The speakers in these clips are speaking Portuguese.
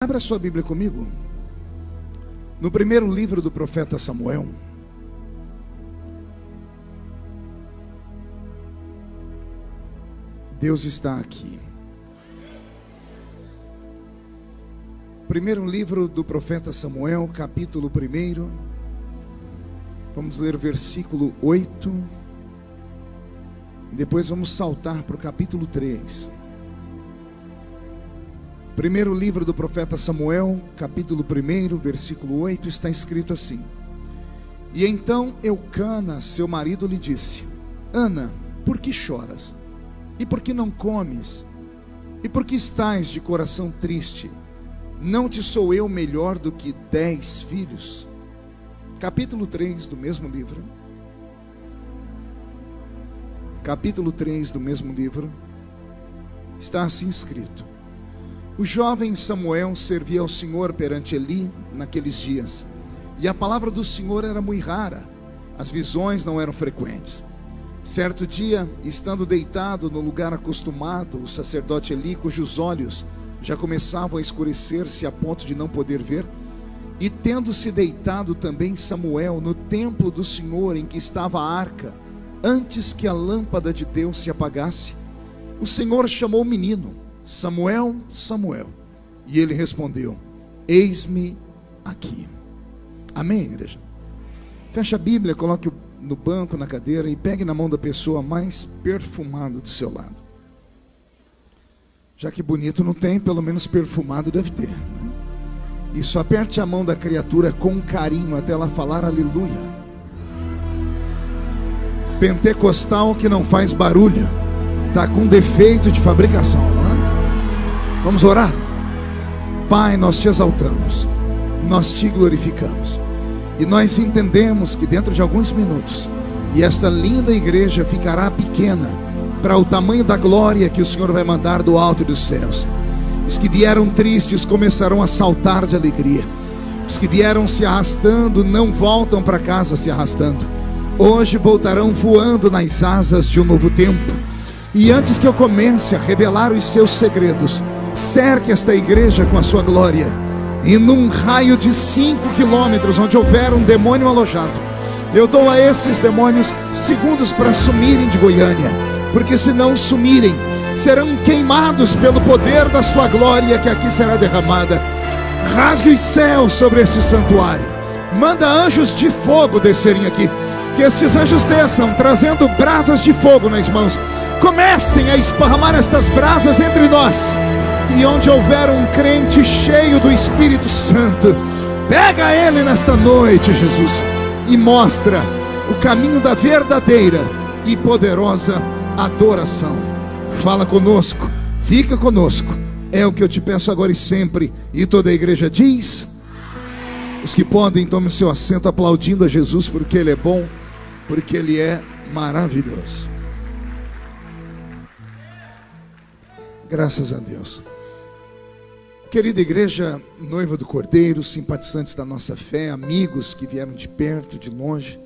Abra sua Bíblia comigo. No primeiro livro do profeta Samuel. Deus está aqui. Primeiro livro do profeta Samuel, capítulo 1. Vamos ler o versículo 8. E depois vamos saltar para o capítulo 3. Primeiro livro do profeta Samuel, capítulo 1, versículo 8, está escrito assim: E então Eucana, seu marido, lhe disse: Ana, por que choras? E por que não comes? E por que estás de coração triste? Não te sou eu melhor do que 10 filhos? Capítulo 3 do mesmo livro. Capítulo 3 do mesmo livro. Está assim escrito: O jovem Samuel servia ao Senhor perante Eli naqueles dias, e a palavra do Senhor era muito rara, as visões não eram frequentes. Certo dia, estando deitado no lugar acostumado, o sacerdote Eli, cujos olhos já começavam a escurecer-se a ponto de não poder ver, e tendo-se deitado também Samuel no templo do Senhor em que estava a arca, antes que a lâmpada de Deus se apagasse, o Senhor chamou o menino: Samuel, Samuel. E ele respondeu: Eis-me aqui. Amém, igreja? Feche a Bíblia, coloque no banco, na cadeira, e pegue na mão da pessoa mais perfumada do seu lado. Já que bonito não tem, pelo menos perfumado deve ter, né? Isso, aperte a mão da criatura com carinho até ela falar aleluia. Pentecostal que não faz barulho está com defeito de fabricação, não é? Vamos orar? Pai, nós te exaltamos, nós te glorificamos, e nós entendemos que dentro de alguns minutos, e esta linda igreja ficará pequena para o tamanho da glória que o Senhor vai mandar do alto dos céus. Os que vieram tristes começarão a saltar de alegria. Os que vieram se arrastando não voltam para casa se arrastando. Hoje voltarão voando nas asas de um novo tempo. E antes que eu comece a revelar os seus segredos, cerque esta igreja com a sua glória, e num raio de 5 quilômetros onde houver um demônio alojado, eu dou a esses demônios segundos para sumirem de Goiânia, porque se não sumirem, serão queimados pelo poder da sua glória que aqui será derramada. Rasgue os céus sobre este santuário, manda anjos de fogo descerem aqui, que estes anjos desçam trazendo brasas de fogo nas mãos. Comecem a esparramar estas brasas entre nós, e onde houver um crente cheio do Espírito Santo, pega ele nesta noite, Jesus, e mostra o caminho da verdadeira e poderosa adoração. Fala conosco, fica conosco, é o que eu te peço agora e sempre. E toda a igreja diz: os que podem, tomem seu assento aplaudindo a Jesus, porque Ele é bom, porque Ele é maravilhoso. Graças a Deus. Querida igreja, noiva do Cordeiro, simpatizantes da nossa fé, amigos que vieram de perto, de longe,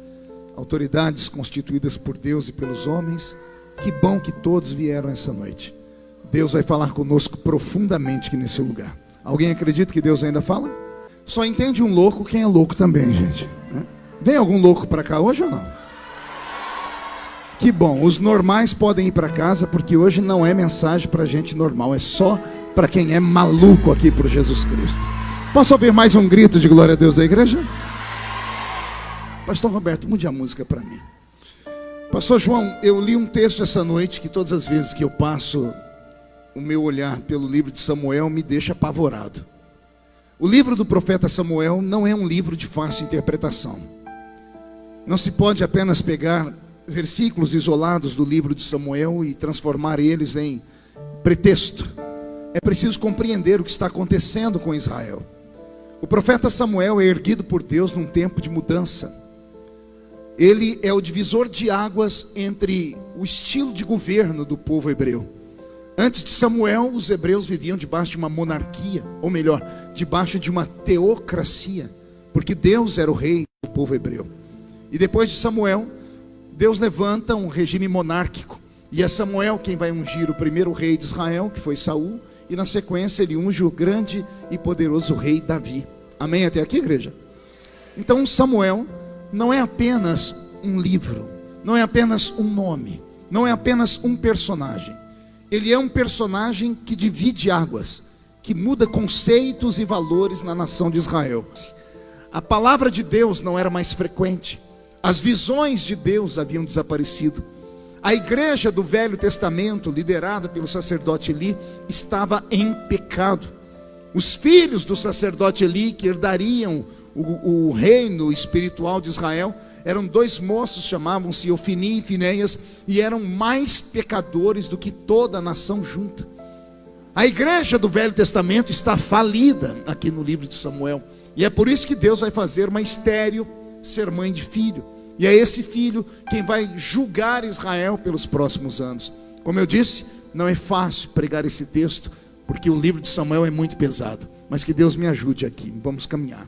autoridades constituídas por Deus e pelos homens, que bom que todos vieram essa noite. Deus vai falar conosco profundamente aqui nesse lugar. Alguém acredita que Deus ainda fala? Só entende um louco quem é louco também, gente, né? Vem algum louco para cá hoje ou não? Que bom, os normais podem ir para casa, porque hoje não é mensagem para gente normal, é só para quem é maluco aqui por Jesus Cristo. Posso ouvir mais um grito de glória a Deus da igreja? Pastor Roberto, mude a música para mim. Pastor João, eu li um texto essa noite que todas as vezes que eu passo o meu olhar pelo livro de Samuel me deixa apavorado. O livro do profeta Samuel não é um livro de fácil interpretação. Não se pode apenas pegar versículos isolados do livro de Samuel e transformar eles em pretexto. É preciso compreender o que está acontecendo com Israel. O profeta Samuel é erguido por Deus num tempo de mudança. Ele é o divisor de águas entre o estilo de governo do povo hebreu. Antes de Samuel, os hebreus viviam debaixo de uma monarquia, ou melhor, debaixo de uma teocracia, porque Deus era o rei do povo hebreu. E depois de Samuel, Deus levanta um regime monárquico, e é Samuel quem vai ungir o primeiro rei de Israel, que foi Saul, e na sequência ele unge o grande e poderoso rei Davi. Amém até aqui, igreja? Então Samuel não é apenas um livro, não é apenas um nome, não é apenas um personagem. Ele é um personagem que divide águas, que muda conceitos e valores na nação de Israel. A palavra de Deus não era mais frequente, as visões de Deus haviam desaparecido. A igreja do Velho Testamento, liderada pelo sacerdote Eli, estava em pecado. Os filhos do sacerdote Eli, que herdariam o reino espiritual de Israel, eram dois moços, chamavam-se Ofni e Finéias, e eram mais pecadores do que toda a nação junta. A igreja do Velho Testamento está falida aqui no livro de Samuel, e é por isso que Deus vai fazer uma estéril ser mãe de filho, e é esse filho quem vai julgar Israel pelos próximos anos. Como eu disse, não é fácil pregar esse texto, porque o livro de Samuel é muito pesado, mas que Deus me ajude aqui, vamos caminhar.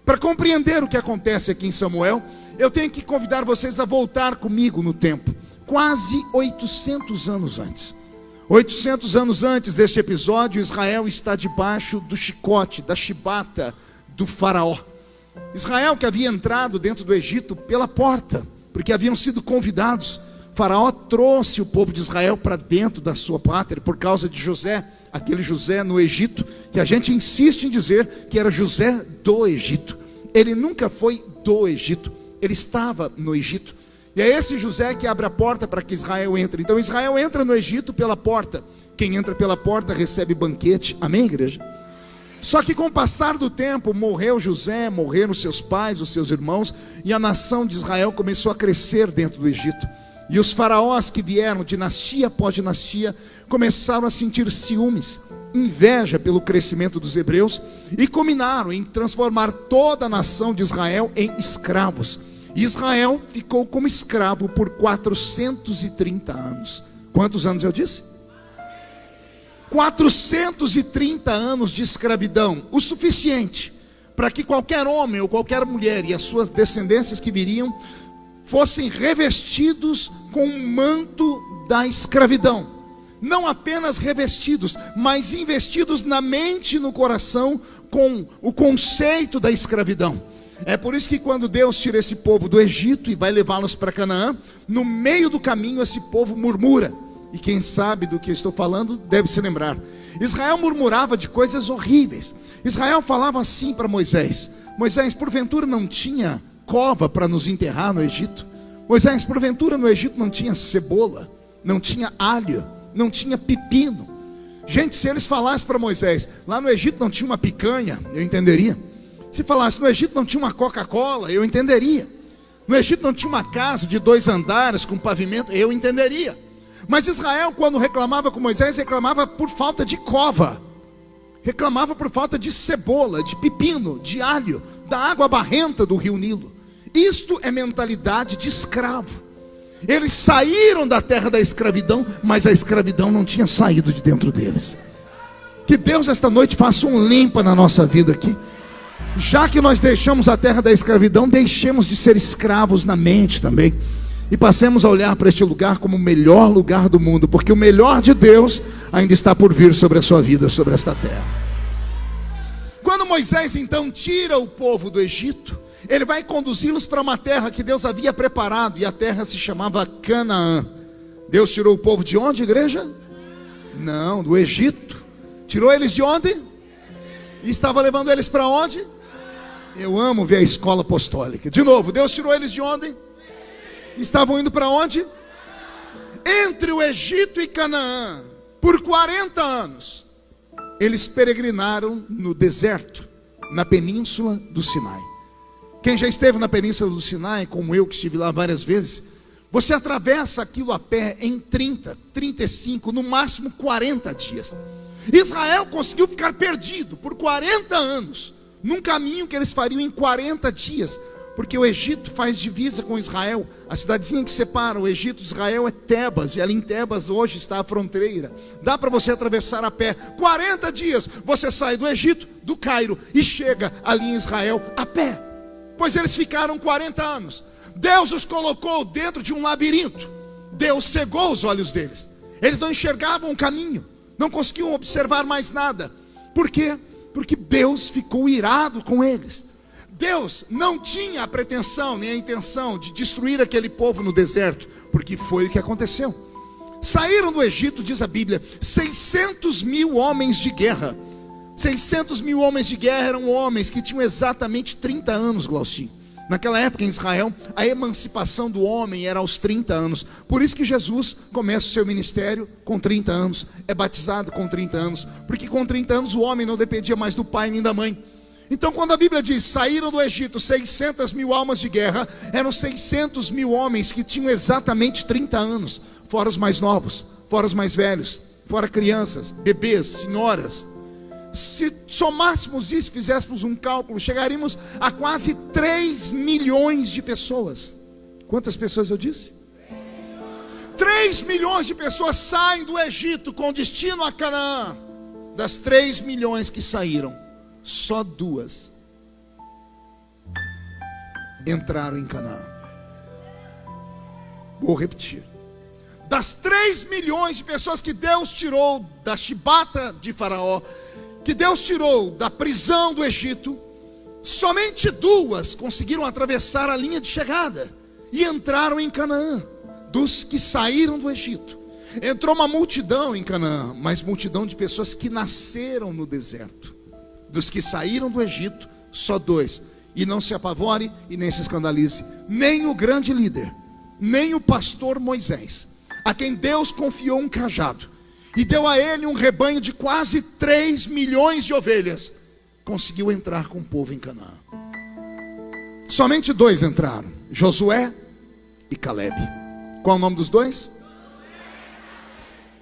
Para compreender o que acontece aqui em Samuel, eu tenho que convidar vocês a voltar comigo no tempo, quase 800 anos antes. 800 anos antes deste episódio, Israel está debaixo do chicote, da chibata do faraó. Israel, que havia entrado dentro do Egito pela porta, porque haviam sido convidados. Faraó trouxe o povo de Israel para dentro da sua pátria por causa de José, aquele José no Egito, que a gente insiste em dizer que era José do Egito. Ele nunca foi do Egito, ele estava no Egito. E é esse José que abre a porta para que Israel entre. Então Israel entra no Egito pela porta. Quem entra pela porta recebe banquete. Amém, igreja? Só que com o passar do tempo, morreu José, morreram seus pais, os seus irmãos, e a nação de Israel começou a crescer dentro do Egito. E os faraós que vieram dinastia após dinastia começaram a sentir ciúmes, inveja pelo crescimento dos hebreus, e combinaram em transformar toda a nação de Israel em escravos. E Israel ficou como escravo por 430 anos. Quantos anos eu disse? 430 anos de escravidão, o suficiente para que qualquer homem ou qualquer mulher e as suas descendências que viriam fossem revestidos com o manto da escravidão. Não apenas revestidos, mas investidos na mente e no coração com o conceito da escravidão. É por isso que quando Deus tira esse povo do Egito e vai levá-los para Canaã, no meio do caminho esse povo murmura. E quem sabe do que estou falando deve se lembrar. Israel murmurava de coisas horríveis. Israel falava assim para Moisés: Moisés, porventura não tinha cova para nos enterrar no Egito? Moisés, porventura no Egito não tinha cebola, não tinha alho, não tinha pepino? Gente, se eles falassem para Moisés, lá no Egito não tinha uma picanha, eu entenderia. Se falasse, no Egito não tinha uma Coca-Cola, eu entenderia. No Egito não tinha uma casa de 2 andares com pavimento, eu entenderia. Mas Israel, quando reclamava com Moisés, reclamava por falta de cova, reclamava por falta de cebola, de pepino, de alho, da água barrenta do rio Nilo. Isto é mentalidade de escravo. Eles saíram da terra da escravidão, mas a escravidão não tinha saído de dentro deles. Que Deus esta noite faça um limpa na nossa vida aqui. Já que nós deixamos a terra da escravidão, deixemos de ser escravos na mente também, e passemos a olhar para este lugar como o melhor lugar do mundo, porque o melhor de Deus ainda está por vir sobre a sua vida, sobre esta terra. Quando Moisés então tira o povo do Egito, ele vai conduzi-los para uma terra que Deus havia preparado, e a terra se chamava Canaã. Deus tirou o povo de onde, igreja? Não, do Egito. Tirou eles de onde? E estava levando eles para onde? Eu amo ver a escola apostólica. De novo, Deus tirou eles de onde? Estavam indo para onde? Entre o Egito e Canaã, por 40 anos, eles peregrinaram no deserto, na península do Sinai. Quem já esteve na península do Sinai, como eu que estive lá várias vezes, você atravessa aquilo a pé em 30, 35, no máximo 40 dias. Israel conseguiu ficar perdido por 40 anos, num caminho que eles fariam em 40 dias, porque o Egito faz divisa com Israel. A cidadezinha que separa o Egito de Israel é Tebas, e ali em Tebas hoje está a fronteira. Dá para você atravessar a pé, 40 dias, você sai do Egito, do Cairo, e chega ali em Israel a pé. Pois eles ficaram 40 anos. Deus os colocou dentro de um labirinto. Deus cegou os olhos deles. Eles não enxergavam o caminho. não conseguiam observar mais nada. Por quê? Porque Deus ficou irado com eles. Deus não tinha a pretensão nem a intenção de destruir aquele povo no deserto, porque foi o que aconteceu. Saíram do Egito, diz a Bíblia, 600 mil homens de guerra. 600 mil homens de guerra eram homens que tinham exatamente 30 anos, Glaucinho. Naquela época em Israel, a emancipação do homem era aos 30 anos. Por isso que Jesus começa o seu ministério com 30 anos. É batizado com 30 anos. Porque com 30 anos o homem não dependia mais do pai nem da mãe. Então quando a Bíblia diz, saíram do Egito 600 mil almas de guerra, eram 600 mil homens que tinham exatamente 30 anos. Fora os mais novos, fora os mais velhos, fora crianças, bebês, senhoras. Se somássemos isso, fizéssemos um cálculo, chegaríamos a quase 3 milhões de pessoas. Quantas pessoas eu disse? 3 milhões de pessoas saem do Egito com destino a Canaã. Das 3 milhões que saíram, só 2 entraram em Canaã. Vou repetir. Das 3 milhões de pessoas que Deus tirou da chibata de Faraó, que Deus tirou da prisão do Egito, somente 2 conseguiram atravessar a linha de chegada e entraram em Canaã. Dos que saíram do Egito, entrou uma multidão em Canaã, mas multidão de pessoas que nasceram no deserto. Dos que saíram do Egito, só 2. E não se apavore e nem se escandalize, nem o grande líder, nem o pastor Moisés, a quem Deus confiou um cajado e deu a ele um rebanho de quase 3 milhões de ovelhas, conseguiu entrar com o povo em Canaã. Somente 2 entraram, Josué e Calebe. Qual o nome dos 2?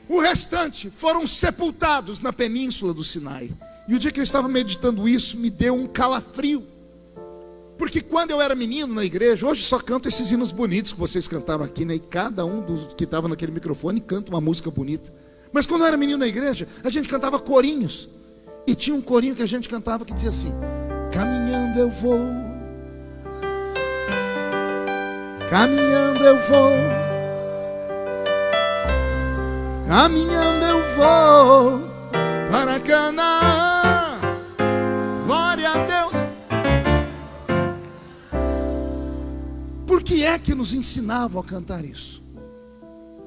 O restante foram sepultados na península do Sinai. E o dia que eu estava meditando isso, me deu um calafrio. Porque quando eu era menino na igreja, hoje só canto esses hinos bonitos que vocês cantaram aqui, né? E cada um dos que estava naquele microfone canta uma música bonita. Mas quando eu era menino na igreja, a gente cantava corinhos. E tinha um corinho que a gente cantava que dizia assim: caminhando eu vou, caminhando eu vou, caminhando eu vou para Canaã, glória a Deus. Por que é que nos ensinavam a cantar isso?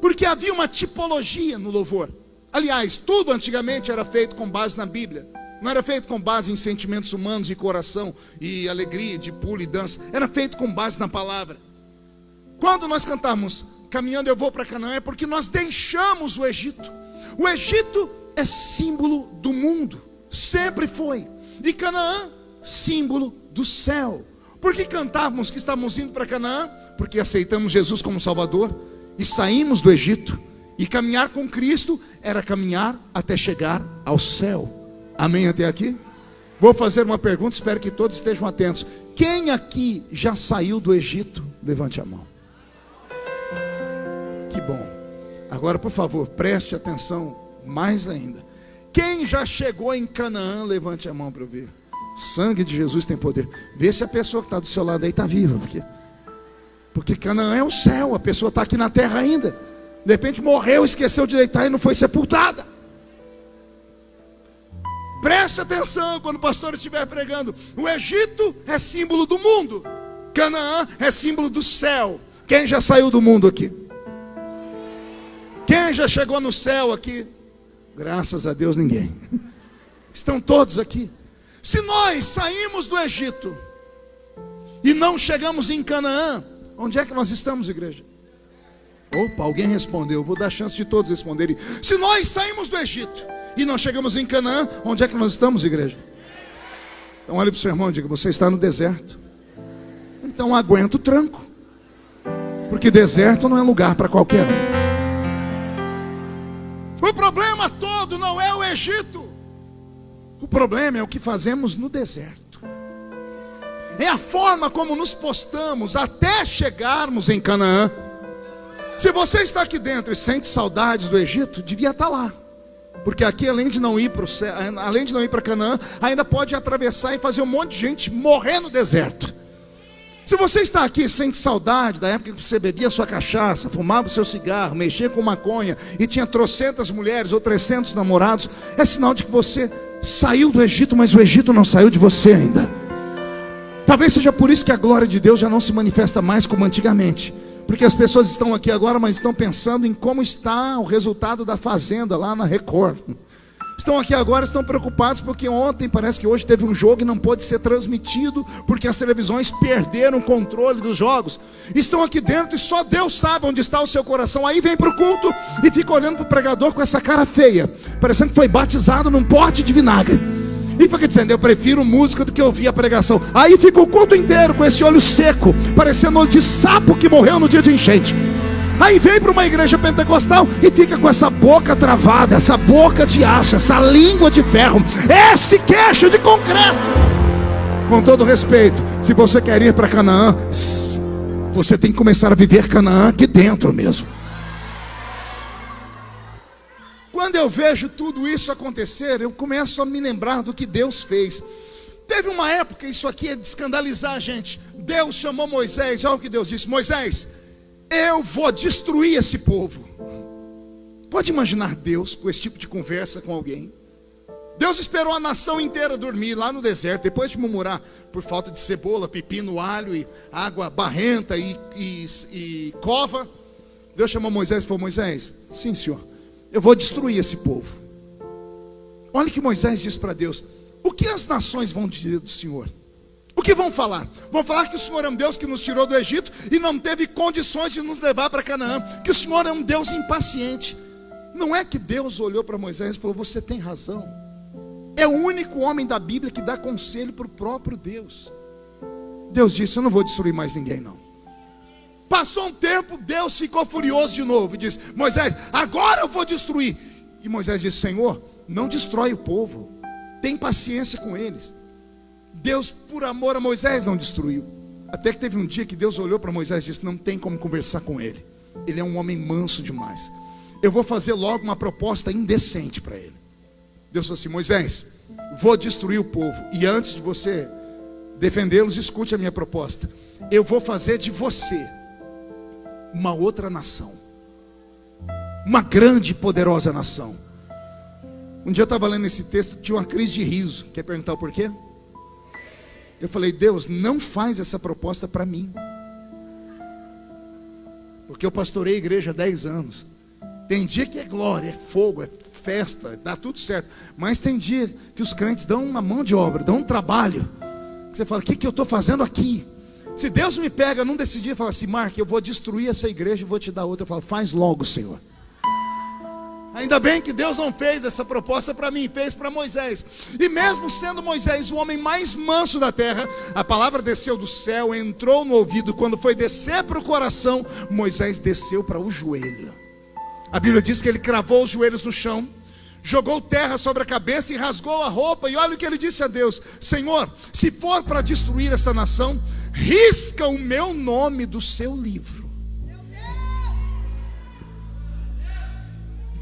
Porque havia uma tipologia no louvor. Aliás, tudo antigamente era feito com base na Bíblia. Não era feito com base em sentimentos humanos, de coração e alegria, de pulo e dança. Era feito com base na palavra. Quando nós cantamos caminhando eu vou para Canaã, é porque nós deixamos o Egito. O Egito é símbolo do mundo, sempre foi. E Canaã, símbolo do céu. Por que cantávamos que estávamos indo para Canaã? Porque aceitamos Jesus como Salvador e saímos do Egito. E caminhar com Cristo era caminhar até chegar ao céu. Amém até aqui? Vou fazer uma pergunta, espero que todos estejam atentos. Quem aqui já saiu do Egito? Levante a mão. Que bom. Agora, por favor, preste atenção mais ainda. Quem já chegou em Canaã? Levante a mão para eu ver. O sangue de Jesus tem poder. Vê se a pessoa que está do seu lado aí está viva. Porque Canaã é o céu. A pessoa está aqui na terra ainda. De repente morreu, esqueceu de deitar e não foi sepultada. Preste atenção quando o pastor estiver pregando. O Egito é símbolo do mundo. Canaã é símbolo do céu. Quem já saiu do mundo aqui? Quem já chegou no céu aqui? Graças a Deus ninguém. Estão todos aqui. Se nós saímos do Egito e não chegamos em Canaã, onde é que nós estamos, igreja? Opa, alguém respondeu. Vou dar chance de todos responderem. Se nós saímos do Egito e não chegamos em Canaã, onde é que nós estamos, igreja? Então olha para o seu irmão e diga: você está no deserto. Então aguenta o tranco, porque deserto não é lugar para qualquer um. O problema todo não é o Egito. O problema é o que fazemos no deserto. É a forma como nos postamos até chegarmos em Canaã. Se você está aqui dentro e sente saudades do Egito, devia estar lá. Porque aqui, além de não ir para o céu, além de não ir para Canaã, ainda pode atravessar e fazer um monte de gente morrer no deserto. Se você está aqui e sente saudade da época que você bebia sua cachaça, fumava o seu cigarro, mexia com maconha e tinha trocentas mulheres ou 300 namorados, é sinal de que você saiu do Egito, mas o Egito não saiu de você ainda. Talvez seja por isso que a glória de Deus já não se manifesta mais como antigamente, porque as pessoas estão aqui agora, mas estão pensando em como está o resultado da Fazenda lá na Record. Estão aqui agora, estão preocupados porque ontem, parece que hoje teve um jogo e não pôde ser transmitido porque as televisões perderam o controle dos jogos. Estão aqui dentro e só Deus sabe onde está o seu coração. Aí vem para o culto e fica olhando para o pregador com essa cara feia, parecendo que foi batizado num pote de vinagre, e fica dizendo: eu prefiro música do que ouvir a pregação. Aí fica o culto inteiro com esse olho seco, parecendo olho de sapo que morreu no dia de enchente. Aí vem para uma igreja pentecostal e fica com essa boca travada, essa boca de aço, essa língua de ferro, esse queixo de concreto. Com todo respeito, se você quer ir para Canaã, você tem que começar a viver Canaã aqui dentro mesmo. Quando eu vejo tudo isso acontecer, eu começo a me lembrar do que Deus fez. Teve uma época, isso aqui é de escandalizar a gente. Deus chamou Moisés, olha o que Deus disse: Moisés, eu vou destruir esse povo. Pode imaginar Deus com esse tipo de conversa com alguém? Deus esperou a nação inteira dormir lá no deserto, depois de murmurar por falta de cebola, pepino, alho e água barrenta e cova. Deus chamou Moisés e falou: Moisés, sim senhor, eu vou destruir esse povo. Olha o que Moisés disse para Deus: o que as nações vão dizer do Senhor? O que vão falar? Vão falar que o Senhor é um Deus que nos tirou do Egito e não teve condições de nos levar para Canaã, que o Senhor é um Deus impaciente. Não é que Deus olhou para Moisés e falou: você tem razão. É o único homem da Bíblia que dá conselho para o próprio Deus. Deus disse: eu não vou destruir mais ninguém não. Passou um tempo, Deus ficou furioso de novo e disse: Moisés, agora eu vou destruir. E Moisés disse: Senhor, não destrói o povo, tem paciência com eles. Deus, por amor a Moisés, não destruiu. Até que teve um dia que Deus olhou para Moisés e disse: não tem como conversar com ele, ele é um homem manso demais. Eu vou fazer logo uma proposta indecente para ele. Deus falou assim: Moisés, vou destruir o povo, e antes de você defendê-los, escute a minha proposta. Eu vou fazer de você uma outra nação, uma grande e poderosa nação. Um dia eu estava lendo esse texto, tinha uma crise de riso. Quer perguntar o porquê? Eu falei: Deus, não faz essa proposta para mim, porque eu pastorei a igreja há 10 anos. Tem dia que é glória, é fogo, é festa, dá tudo certo. Mas tem dia que os crentes dão uma mão de obra, dão um trabalho, que você fala: o que eu estou fazendo aqui? Se Deus me pega num desse dia e fala assim: Mark, eu vou destruir essa igreja e vou te dar outra, eu falo: faz logo, Senhor. Ainda bem que Deus não fez essa proposta para mim, fez para Moisés. E mesmo sendo Moisés o homem mais manso da terra, a palavra desceu do céu, entrou no ouvido. Quando foi descer para o coração, Moisés desceu para o joelho. A Bíblia diz que ele cravou os joelhos no chão, jogou terra sobre a cabeça e rasgou a roupa. E olha o que ele disse a Deus: Senhor, se for para destruir esta nação, risca o meu nome do seu livro.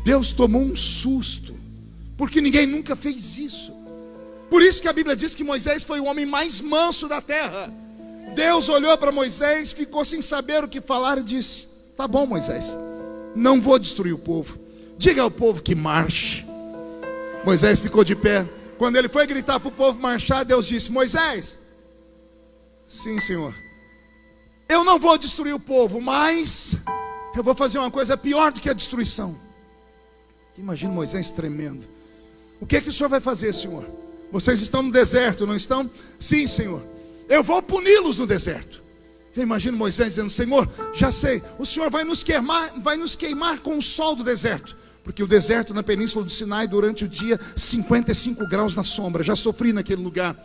Deus tomou um susto, porque ninguém nunca fez isso. Por isso que a Bíblia diz que Moisés foi o homem mais manso da terra. Deus olhou para Moisés, ficou sem saber o que falar e disse: tá bom, Moisés, não vou destruir o povo, diga ao povo que marche. Moisés ficou de pé. Quando ele foi gritar para o povo marchar, Deus disse: Moisés, sim senhor, eu não vou destruir o povo, mas eu vou fazer uma coisa pior do que a destruição. Imagina Moisés tremendo. O que é que o senhor vai fazer, Senhor? Vocês estão no deserto, não estão? Sim, Senhor, eu vou puni-los no deserto. Eu imagino Moisés dizendo: Senhor, já sei, o Senhor vai nos queimar com o sol do deserto. Porque o deserto na península do Sinai, durante o dia, 55 graus na sombra. Já sofri naquele lugar.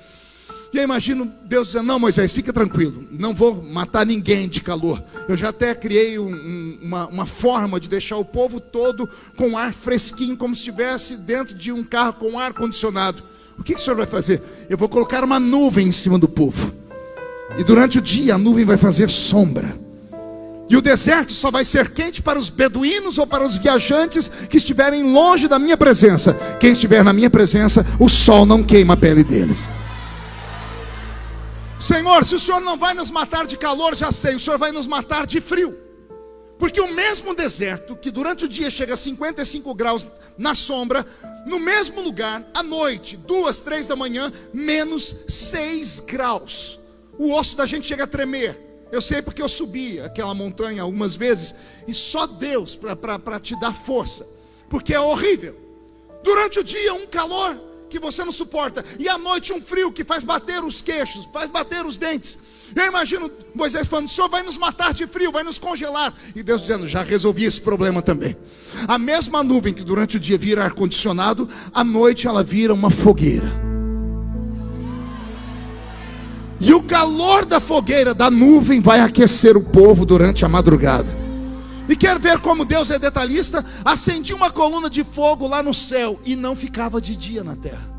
E eu imagino Deus dizendo: não, Moisés, fica tranquilo, não vou matar ninguém de calor. Eu já até criei uma forma de deixar o povo todo com ar fresquinho, como se estivesse dentro de um carro com ar condicionado. O que o senhor vai fazer? Eu vou colocar uma nuvem em cima do povo, e durante o dia a nuvem vai fazer sombra. E o deserto só vai ser quente para os beduínos ou para os viajantes que estiverem longe da minha presença. Quem estiver na minha presença, o sol não queima a pele deles. Senhor, se o Senhor não vai nos matar de calor, já sei, o Senhor vai nos matar de frio. Porque o mesmo deserto, que durante o dia chega a 55 graus na sombra, no mesmo lugar, à noite, 2, 3 da manhã, menos 6 graus. O osso da gente chega a tremer. Eu sei porque eu subi aquela montanha algumas vezes, e só Deus para te dar força, porque é horrível. Durante o dia um calor que você não suporta, e à noite um frio que faz bater os queixos, faz bater os dentes. Eu imagino Moisés falando: o Senhor vai nos matar de frio, vai nos congelar. E Deus dizendo: já resolvi esse problema também. A mesma nuvem que durante o dia vira ar-condicionado, à noite ela vira uma fogueira. E o calor da fogueira, da nuvem, vai aquecer o povo durante a madrugada. E quer ver como Deus é detalhista? Acendia uma coluna de fogo lá no céu, e não ficava de dia na terra,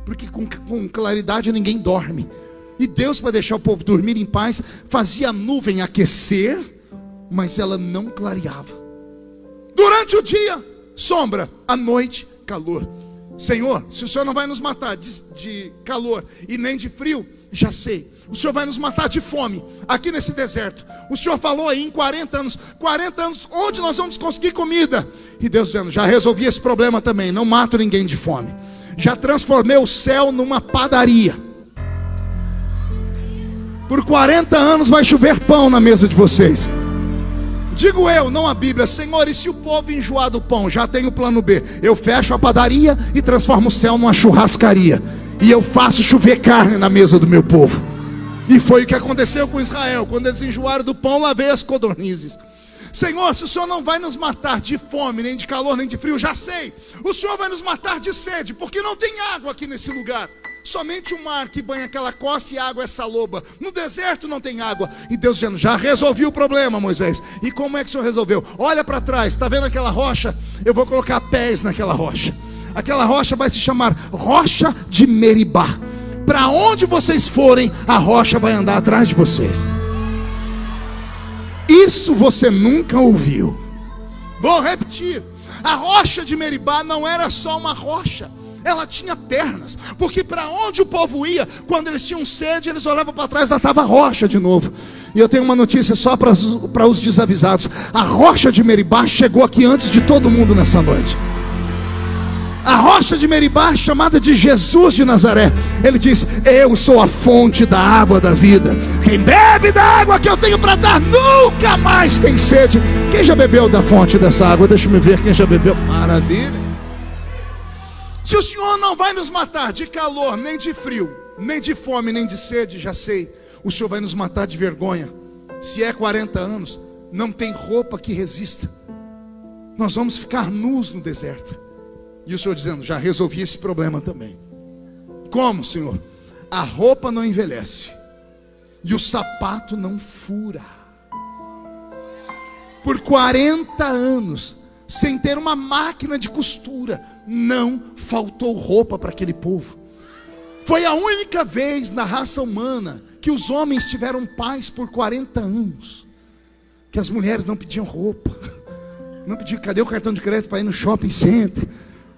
porque com claridade ninguém dorme. E Deus, para deixar o povo dormir em paz, fazia a nuvem aquecer, mas ela não clareava. Durante o dia, sombra; à noite, calor. Senhor, se o Senhor não vai nos matar de calor e nem de frio, já sei, o Senhor vai nos matar de fome, aqui nesse deserto. O Senhor falou aí em 40 anos, onde nós vamos conseguir comida? E Deus dizendo: já resolvi esse problema também, não mato ninguém de fome. Já transformei o céu numa padaria. Por 40 anos vai chover pão na mesa de vocês. Digo eu, não a Bíblia: Senhor, e se o povo enjoar do pão? Já tenho o plano B. Eu fecho a padaria e transformo o céu numa churrascaria, e eu faço chover carne na mesa do meu povo. E foi o que aconteceu com Israel. Quando eles enjoaram do pão, lá veio as codornizes. Senhor, se o Senhor não vai nos matar de fome, nem de calor, nem de frio, já sei, o Senhor vai nos matar de sede, porque não tem água aqui nesse lugar. Somente o mar que banha aquela costa, e água é saloba. No deserto não tem água. E Deus dizendo: já resolvi o problema, Moisés. E como é que o Senhor resolveu? Olha para trás, está vendo aquela rocha? Eu vou colocar pés naquela rocha. Aquela rocha vai se chamar Rocha de Meribá. Para onde vocês forem, a rocha vai andar atrás de vocês. Isso você nunca ouviu. Vou repetir: a rocha de Meribá não era só uma rocha, ela tinha pernas, porque para onde o povo ia, quando eles tinham sede, eles olhavam para trás, lá estava a rocha de novo. E eu tenho uma notícia só para os desavisados: a rocha de Meribá chegou aqui antes de todo mundo nessa noite. A rocha de Meribá, chamada de Jesus de Nazaré. Ele diz: eu sou a fonte da água da vida. Quem bebe da água que eu tenho para dar, nunca mais tem sede. Quem já bebeu da fonte dessa água? Deixa eu ver quem já bebeu. Maravilha. Se o Senhor não vai nos matar de calor, nem de frio, nem de fome, nem de sede, já sei, o Senhor vai nos matar de vergonha. Se é 40 anos, não tem roupa que resista. Nós vamos ficar nus no deserto. E o Senhor dizendo: já resolvi esse problema também. Como, Senhor? A roupa não envelhece, e o sapato não fura. Por 40 anos, sem ter uma máquina de costura, não faltou roupa para aquele povo. Foi a única vez na raça humana que os homens tiveram paz por 40 anos, que as mulheres não pediam roupa, não pediam: cadê o cartão de crédito para ir no shopping center?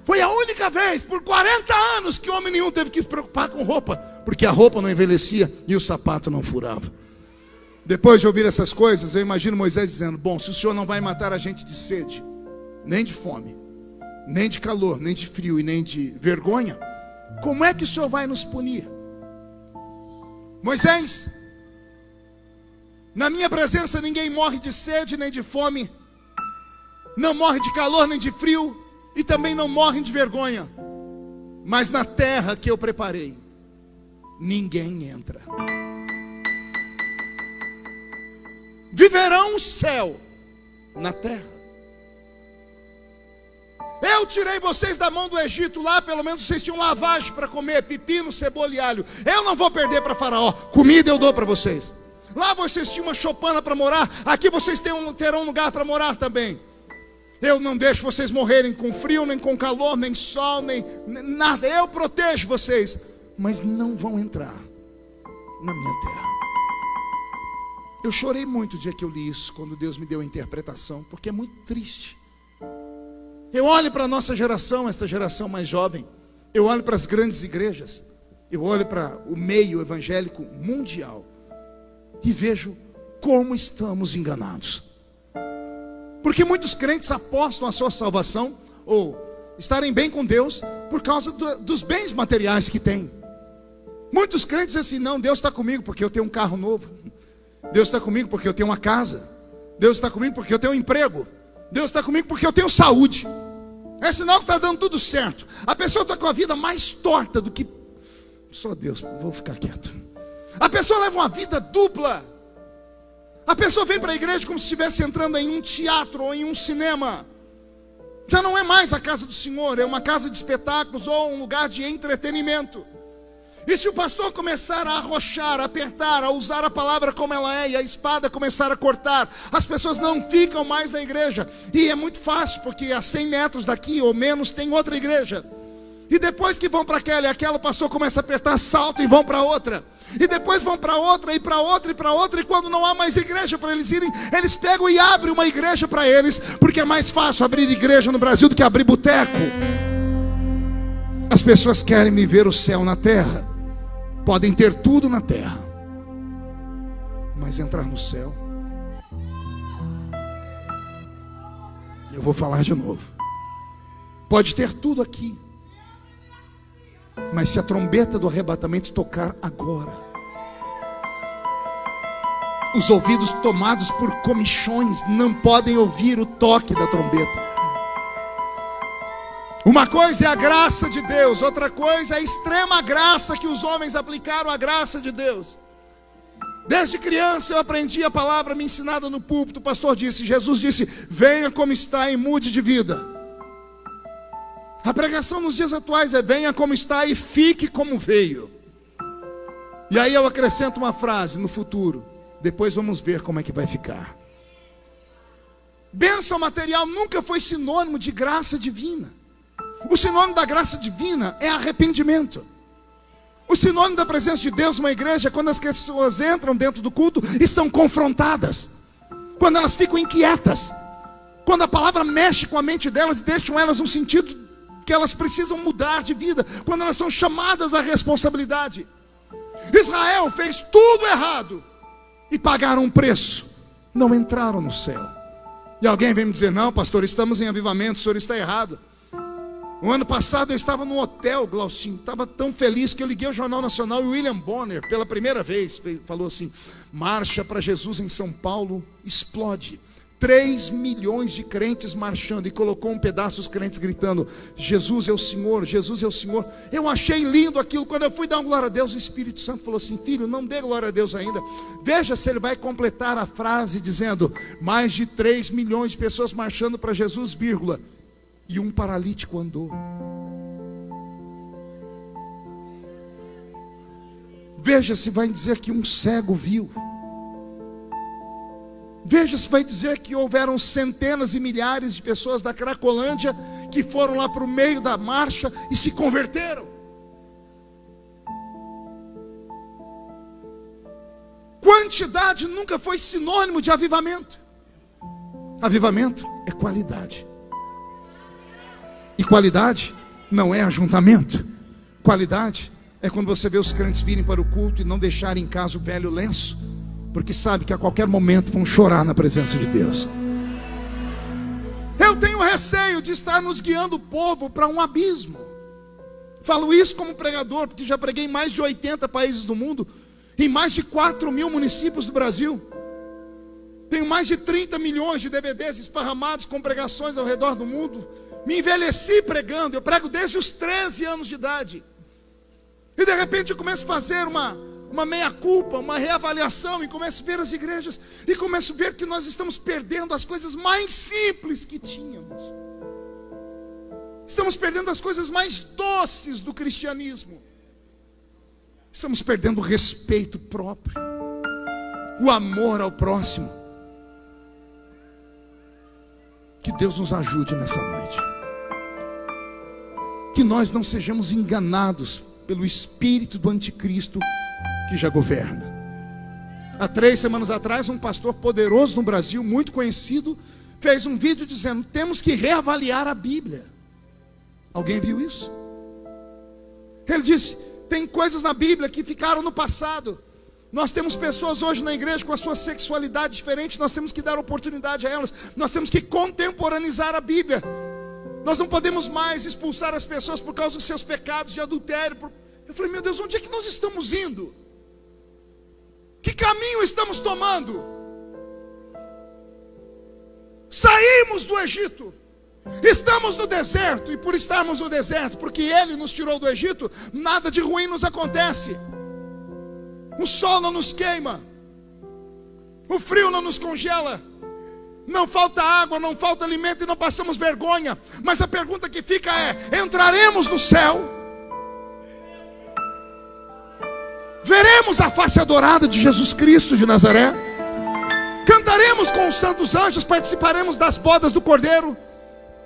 Foi a única vez por 40 anos que homem nenhum teve que se preocupar com roupa, porque a roupa não envelhecia e o sapato não furava. Depois de ouvir essas coisas, eu imagino Moisés dizendo: bom, se o Senhor não vai matar a gente de sede, nem de fome, nem de calor, nem de frio e nem de vergonha, como é que o Senhor vai nos punir? Moisés, na minha presença ninguém morre de sede nem de fome, não morre de calor nem de frio, e também não morrem de vergonha. Mas na terra que eu preparei, ninguém entra. Viverão o céu na terra. Eu tirei vocês da mão do Egito. Lá pelo menos vocês tinham lavagem para comer, pepino, cebola e alho. Eu não vou perder para Faraó. Comida eu dou para vocês. Lá vocês tinham uma choupana para morar. Aqui vocês terão um lugar para morar também. Eu não deixo vocês morrerem com frio, nem com calor, nem sol, nem nada. Eu protejo vocês, mas não vão entrar na minha terra. Eu chorei muito o dia que eu li isso, quando Deus me deu a interpretação, porque é muito triste. Eu olho para a nossa geração, esta geração mais jovem. Eu olho para as grandes igrejas. Eu olho para o meio evangélico mundial e vejo como estamos enganados. Porque muitos crentes apostam a sua salvação ou estarem bem com Deus por causa dos bens materiais que têm. Muitos crentes dizem assim: não, Deus está comigo porque eu tenho um carro novo. Deus está comigo porque eu tenho uma casa. Deus está comigo porque eu tenho um emprego. Deus está comigo porque eu tenho saúde. É sinal que está dando tudo certo. A pessoa está com a vida mais torta do que... Só Deus, vou ficar quieto. A pessoa leva uma vida dupla. A pessoa vem para a igreja como se estivesse entrando em um teatro ou em um cinema. Já não é mais a casa do Senhor, é uma casa de espetáculos ou um lugar de entretenimento. E se o pastor começar a arrochar, a apertar, a usar a palavra como ela é, e a espada começar a cortar, as pessoas não ficam mais na igreja. E é muito fácil, porque a 100 metros daqui ou menos tem outra igreja. E depois que vão para aquela, e aquela, o pastor começa a apertar, salto e vão para outra. E depois vão para outra, e para outra, e para outra. E quando não há mais igreja para eles irem, eles pegam e abrem uma igreja para eles. Porque é mais fácil abrir igreja no Brasil do que abrir boteco. As pessoas querem viver o céu na terra. Podem ter tudo na terra, mas entrar no céu, eu vou falar de novo. Pode ter tudo aqui, mas se a trombeta do arrebatamento tocar agora, os ouvidos tomados por comichões não podem ouvir o toque da trombeta. Uma coisa é a graça de Deus, outra coisa é a extrema graça que os homens aplicaram à graça de Deus. Desde criança eu aprendi a palavra me ensinada no púlpito. O pastor disse, Jesus disse: venha como está e mude de vida. A pregação nos dias atuais é: venha como está e fique como veio. E aí eu acrescento uma frase: no futuro, depois vamos ver como é que vai ficar. Bênção material nunca foi sinônimo de graça divina. O sinônimo da graça divina é arrependimento. O sinônimo da presença de Deus numa igreja é quando as pessoas entram dentro do culto e são confrontadas, quando elas ficam inquietas, quando a palavra mexe com a mente delas e deixam elas num sentido que elas precisam mudar de vida, quando elas são chamadas à responsabilidade. Israel fez tudo errado e pagaram um preço, não entraram no céu. E alguém vem me dizer: não, pastor, estamos em avivamento, o senhor está errado. O ano passado eu estava num hotel, Glaucinho, estava tão feliz que eu liguei ao Jornal Nacional e o William Bonner, pela primeira vez, falou assim: marcha para Jesus em São Paulo explode. 3 milhões de crentes marchando, e colocou um pedaço dos crentes gritando: Jesus é o Senhor, Jesus é o Senhor. Eu achei lindo aquilo. Quando eu fui dar uma glória a Deus, o Espírito Santo falou assim: filho, não dê glória a Deus ainda, veja se ele vai completar a frase dizendo: mais de 3 milhões de pessoas marchando para Jesus, vírgula, e um paralítico andou. Veja se vai dizer que um cego viu. Veja se vai dizer que houveram centenas e milhares de pessoas da Cracolândia que foram lá para o meio da marcha e se converteram. Quantidade nunca foi sinônimo de avivamento. Avivamento é qualidade. E qualidade não é ajuntamento. Qualidade é quando você vê os crentes virem para o culto e não deixarem em casa o velho lenço, porque sabe que a qualquer momento vão chorar na presença de Deus. Eu tenho receio de estar nos guiando o povo para um abismo. Falo isso como pregador, porque já preguei em mais de 80 países do mundo, em mais de 4.000 municípios do Brasil. Tenho mais de 30 milhões de DVDs esparramados com pregações ao redor do mundo. Me envelheci pregando, eu prego desde os 13 anos de idade. E de repente eu começo a fazer uma meia-culpa, uma reavaliação, e começo a ver as igrejas, e começo a ver que nós estamos perdendo as coisas mais simples que tínhamos. Estamos perdendo as coisas mais doces do cristianismo. Estamos perdendo o respeito próprio, o amor ao próximo. Que Deus nos ajude nessa noite. Que nós não sejamos enganados pelo espírito do anticristo que já governa. Há 3 semanas atrás, um pastor poderoso no Brasil, muito conhecido, fez um vídeo dizendo: temos que reavaliar a Bíblia. Alguém viu isso? Ele disse: Tem coisas na Bíblia que ficaram no passado. Nós temos pessoas hoje na igreja com a sua sexualidade diferente. Nós temos que dar oportunidade a elas. Nós temos que contemporaneizar a Bíblia. Nós não podemos mais expulsar as pessoas por causa dos seus pecados de adultério. Eu falei, meu Deus, onde é que nós estamos indo? Que caminho estamos tomando? Saímos do Egito, estamos no deserto, e por estarmos no deserto, porque Ele nos tirou do Egito, nada de ruim nos acontece. O sol não nos queima, o frio não nos congela, não falta água, não falta alimento e não passamos vergonha. Mas a pergunta que fica é: entraremos no céu? Veremos a face adorada de Jesus Cristo de Nazaré? Cantaremos com os santos anjos? Participaremos das bodas do Cordeiro?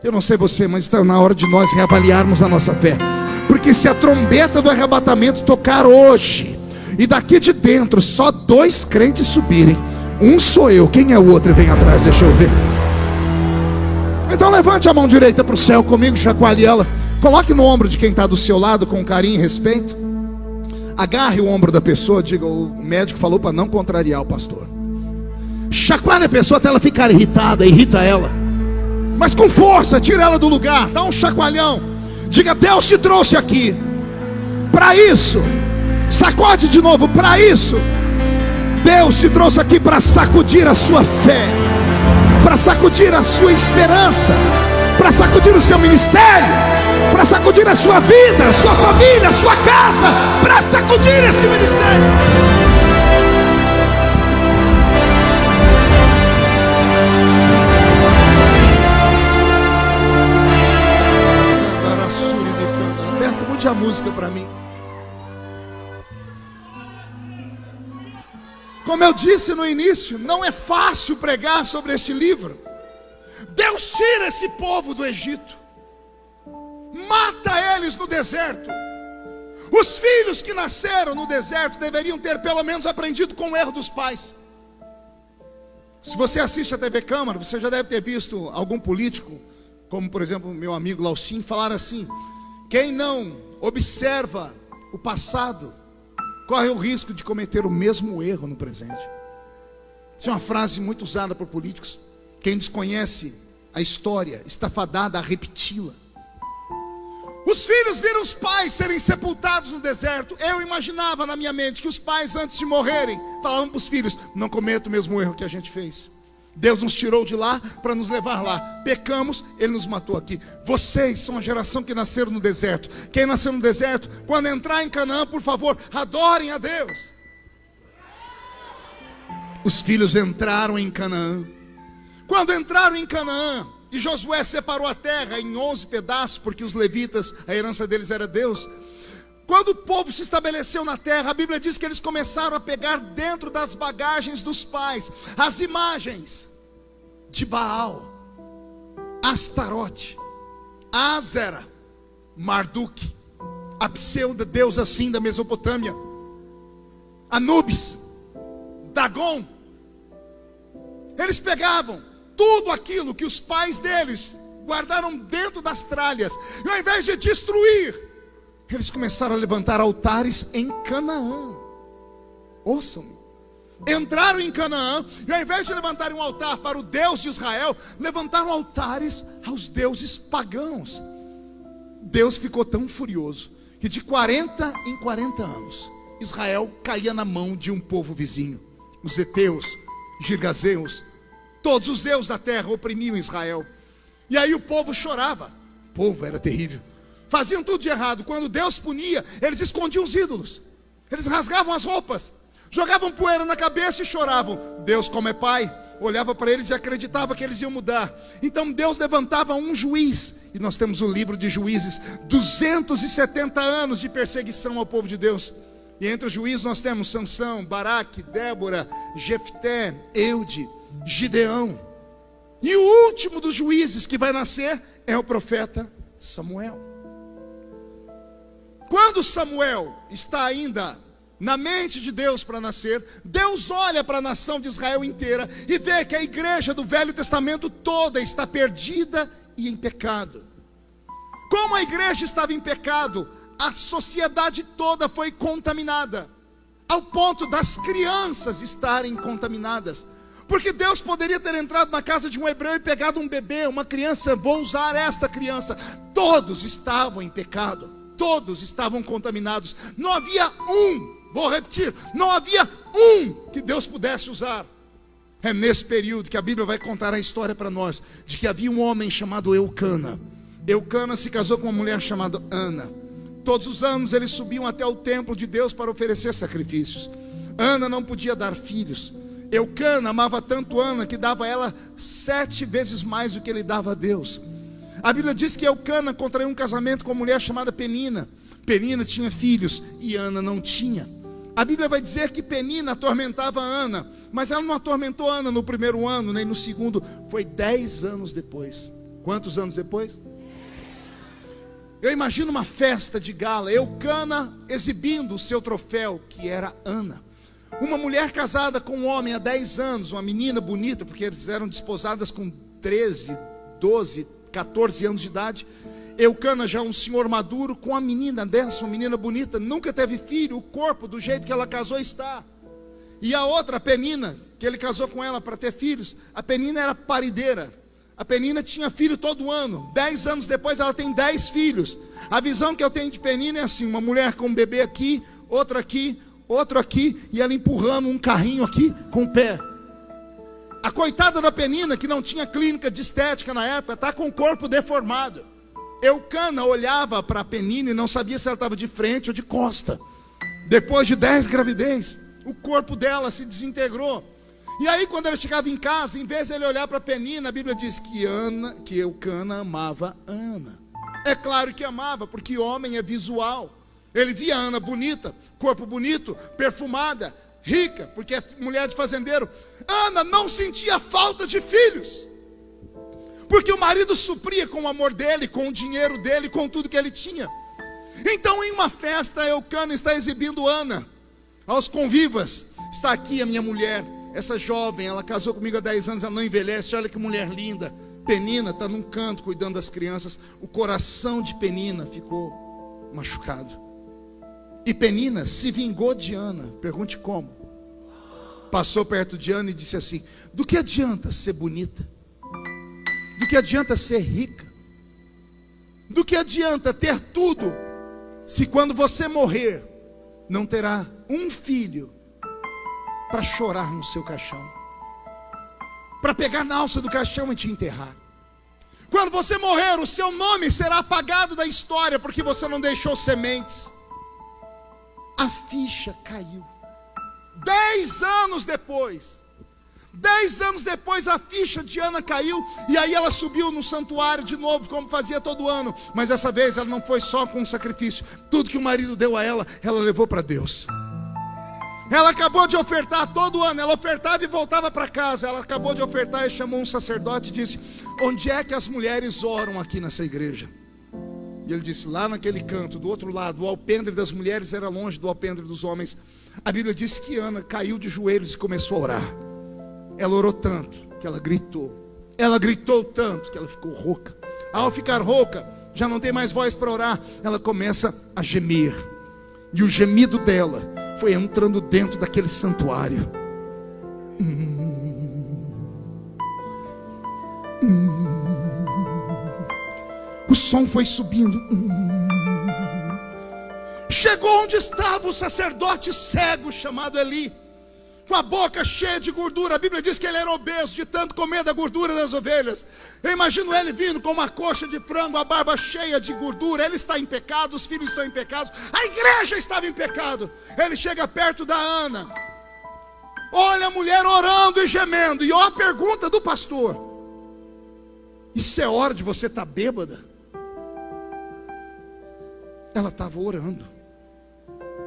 Eu não sei você, mas está na hora de nós reavaliarmos a nossa fé. Porque se a trombeta do arrebatamento tocar hoje, e daqui de dentro só 2 crentes subirem, um sou eu, quem é o outro? Vem atrás, deixa eu ver. Então levante a mão direita para o céu comigo, chacoalhe ela, coloque no ombro de quem está do seu lado com carinho e respeito. Agarre o ombro da pessoa, diga: o médico falou para não contrariar o pastor. Chacoalhe a pessoa até ela ficar irritada, irrita ela, mas com força, tira ela do lugar, dá um chacoalhão. Diga: Deus te trouxe aqui para isso. Sacode de novo, para isso. Deus te trouxe aqui para sacudir a sua fé, para sacudir a sua esperança, para sacudir o seu ministério, para sacudir a sua vida, a sua família, a sua casa, para sacudir esse ministério. Aperta muito a música para mim. Como eu disse no início, não é fácil pregar sobre este livro. Deus tira esse povo do Egito, mata eles no deserto. Os filhos que nasceram no deserto deveriam ter pelo menos aprendido com o erro dos pais. Se você assiste a TV Câmara, você já deve ter visto algum político, como por exemplo meu amigo Laustin, falar assim: quem não observa o passado corre o risco de cometer o mesmo erro no presente. Isso é uma frase muito usada por políticos. Quem desconhece a história está fadado a repeti-la. Os filhos viram os pais serem sepultados no deserto. Eu imaginava na minha mente que os pais, antes de morrerem, falavam para os filhos: não cometa o mesmo erro que a gente fez. Deus nos tirou de lá para nos levar lá. Pecamos, Ele nos matou aqui. Vocês são a geração que nasceram no deserto. Quem nasceu no deserto, quando entrar em Canaã, por favor, adorem a Deus. Os filhos entraram em Canaã. Quando entraram em Canaã, e Josué separou a terra em 11 pedaços, porque os levitas, a herança deles era Deus. Quando o povo se estabeleceu na terra, a Bíblia diz que eles começaram a pegar dentro das bagagens dos pais as imagens de Baal, Astarote, Ázera, Marduk, a pseudo deusa assim da Mesopotâmia, Anubis, Dagon. Eles pegavam tudo aquilo que os pais deles guardaram dentro das tralhas, e ao invés de destruir, eles começaram a levantar altares em Canaã. Ouçam, entraram em Canaã, e ao invés de levantarem um altar para o Deus de Israel, levantaram altares aos deuses pagãos. Deus ficou tão furioso que de 40 em 40 anos Israel caía na mão de um povo vizinho. Os heteus, girgazeus, todos os deuses da terra oprimiam Israel. E aí o povo chorava. O povo era terrível, faziam tudo de errado. Quando Deus punia, eles escondiam os ídolos, eles rasgavam as roupas, jogavam poeira na cabeça e choravam. Deus, como é pai, olhava para eles e acreditava que eles iam mudar. Então Deus levantava um juiz, e nós temos o livro de Juízes, 270 anos de perseguição ao povo de Deus. E entre os juízes nós temos Sansão, Baraque, Débora, Jefté, Eude, Gideão. E o último dos juízes que vai nascer é o profeta Samuel. Quando Samuel está ainda na mente de Deus para nascer, Deus olha para a nação de Israel inteira e vê que a igreja do Velho Testamento toda está perdida e em pecado. Como a igreja estava em pecado, a sociedade toda foi contaminada, ao ponto das crianças estarem contaminadas. Porque Deus poderia ter entrado na casa de um hebreu e pegado um bebê, uma criança, vou usar esta criança. Todos estavam em pecado, todos estavam contaminados. Não havia vou repetir, não havia que Deus pudesse usar. É nesse período que a Bíblia vai contar a história para nós, de que havia um homem chamado Eucana. Eucana se casou com uma mulher chamada Ana. Todos os anos eles subiam até o templo de Deus para oferecer sacrifícios. Ana não podia dar filhos. Eucana amava tanto Ana que dava a ela 7 vezes mais do que ele dava a Deus. A Bíblia diz que Eucana contraiu um casamento com uma mulher chamada Penina. Penina tinha filhos e Ana não tinha. A Bíblia vai dizer que Penina atormentava Ana, mas ela não atormentou Ana no primeiro ano, nem no segundo. Foi 10 anos depois. Quantos anos depois? Eu imagino uma festa de gala, Eucana exibindo o seu troféu, que era Ana. Uma mulher casada com um homem há 10 anos, uma menina bonita, porque eles eram desposadas com 13, 12, 14 anos de idade. Eucana já um senhor maduro, com a menina dessa, uma menina bonita, nunca teve filho, o corpo do jeito que ela casou está. E a outra, a Penina, que ele casou com ela para ter filhos, a Penina era parideira. A Penina tinha filho todo ano. 10 anos depois ela tem 10 filhos. A visão que eu tenho de Penina é assim: uma mulher com um bebê aqui, outro aqui, outro aqui, e ela empurrando um carrinho aqui com o pé. A coitada da Penina, que não tinha clínica de estética na época, está com o corpo deformado. Eucana olhava para a Penina e não sabia se ela estava de frente ou de costa. Depois de 10 gravidez, o corpo dela se desintegrou. E aí quando ele chegava em casa, em vez de ele olhar para Penina, a Bíblia diz que Eucana amava Ana. É claro que amava, porque homem é visual. Ele via Ana bonita, corpo bonito, perfumada, rica, porque é mulher de fazendeiro. Ana não sentia falta de filhos, porque o marido supria com o amor dele, com o dinheiro dele, com tudo que ele tinha. Então em uma festa, Eucana está exibindo Ana aos convivas. Está aqui a minha mulher, essa jovem, ela casou comigo há 10 anos, ela não envelhece, olha que mulher linda. Penina está num canto cuidando das crianças. O coração de Penina ficou machucado. E Penina se vingou de Ana. Pergunte como. Passou perto de Ana e disse assim: do que adianta ser bonita? Do que adianta ser rica? Do que adianta ter tudo, se quando você morrer, não terá um filho para chorar no seu caixão, para pegar na alça do caixão e te enterrar? Quando você morrer, o seu nome será apagado da história, porque você não deixou sementes. A ficha caiu. 10 anos depois, 10 anos depois, a ficha de Ana caiu. E aí ela subiu no santuário de novo, como fazia todo ano. Mas dessa vez ela não foi só com um sacrifício. Tudo que o marido deu a ela levou para Deus. Ela acabou de ofertar todo ano. Ela ofertava e voltava para casa. Ela acabou de ofertar e chamou um sacerdote e disse: onde é que as mulheres oram aqui nessa igreja? E ele disse: lá naquele canto, do outro lado. O alpendre das mulheres era longe do alpendre dos homens. A Bíblia diz que Ana caiu de joelhos e começou a orar. Ela orou tanto que ela gritou. Ela gritou tanto que ela ficou rouca. Ao ficar rouca, já não tem mais voz para orar. Ela começa a gemer. E o gemido dela foi entrando dentro daquele santuário. O som foi subindo. Chegou onde estava o sacerdote cego chamado Eli, com a boca cheia de gordura. A Bíblia diz que ele era obeso de tanto comer da gordura das ovelhas. Eu imagino ele vindo com uma coxa de frango, a barba cheia de gordura. Ele está em pecado, os filhos estão em pecado, a igreja estava em pecado. Ele chega perto da Ana, olha a mulher orando e gemendo. E olha a pergunta do pastor: isso é hora de você estar bêbada? Ela estava orando,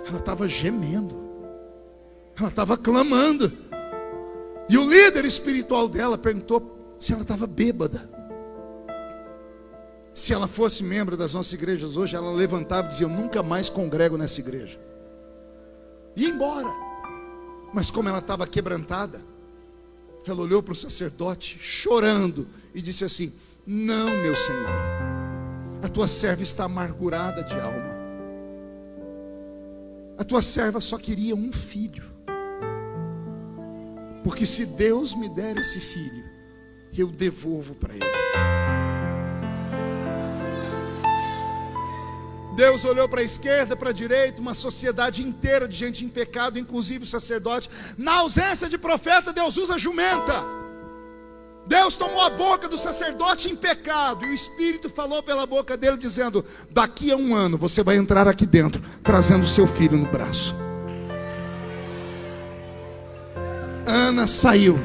ela estava gemendo, ela estava clamando. E o líder espiritual dela perguntou se ela estava bêbada. Se ela fosse membro das nossas igrejas hoje, ela levantava e dizia: eu nunca mais congrego nessa igreja, e ia embora. Mas como ela estava quebrantada, ela olhou para o sacerdote chorando e disse assim: não, meu senhor, a tua serva está amargurada de alma. A tua serva só queria um filho, porque se Deus me der esse filho, eu devolvo para ele. Deus olhou para a esquerda, para a direita, uma sociedade inteira de gente em pecado, inclusive o sacerdote. Na ausência de profeta, Deus usa jumenta. Deus tomou a boca do sacerdote em pecado, e o Espírito falou pela boca dele, dizendo: daqui a 1 ano você vai entrar aqui dentro, trazendo seu filho no braço. Ana saiu.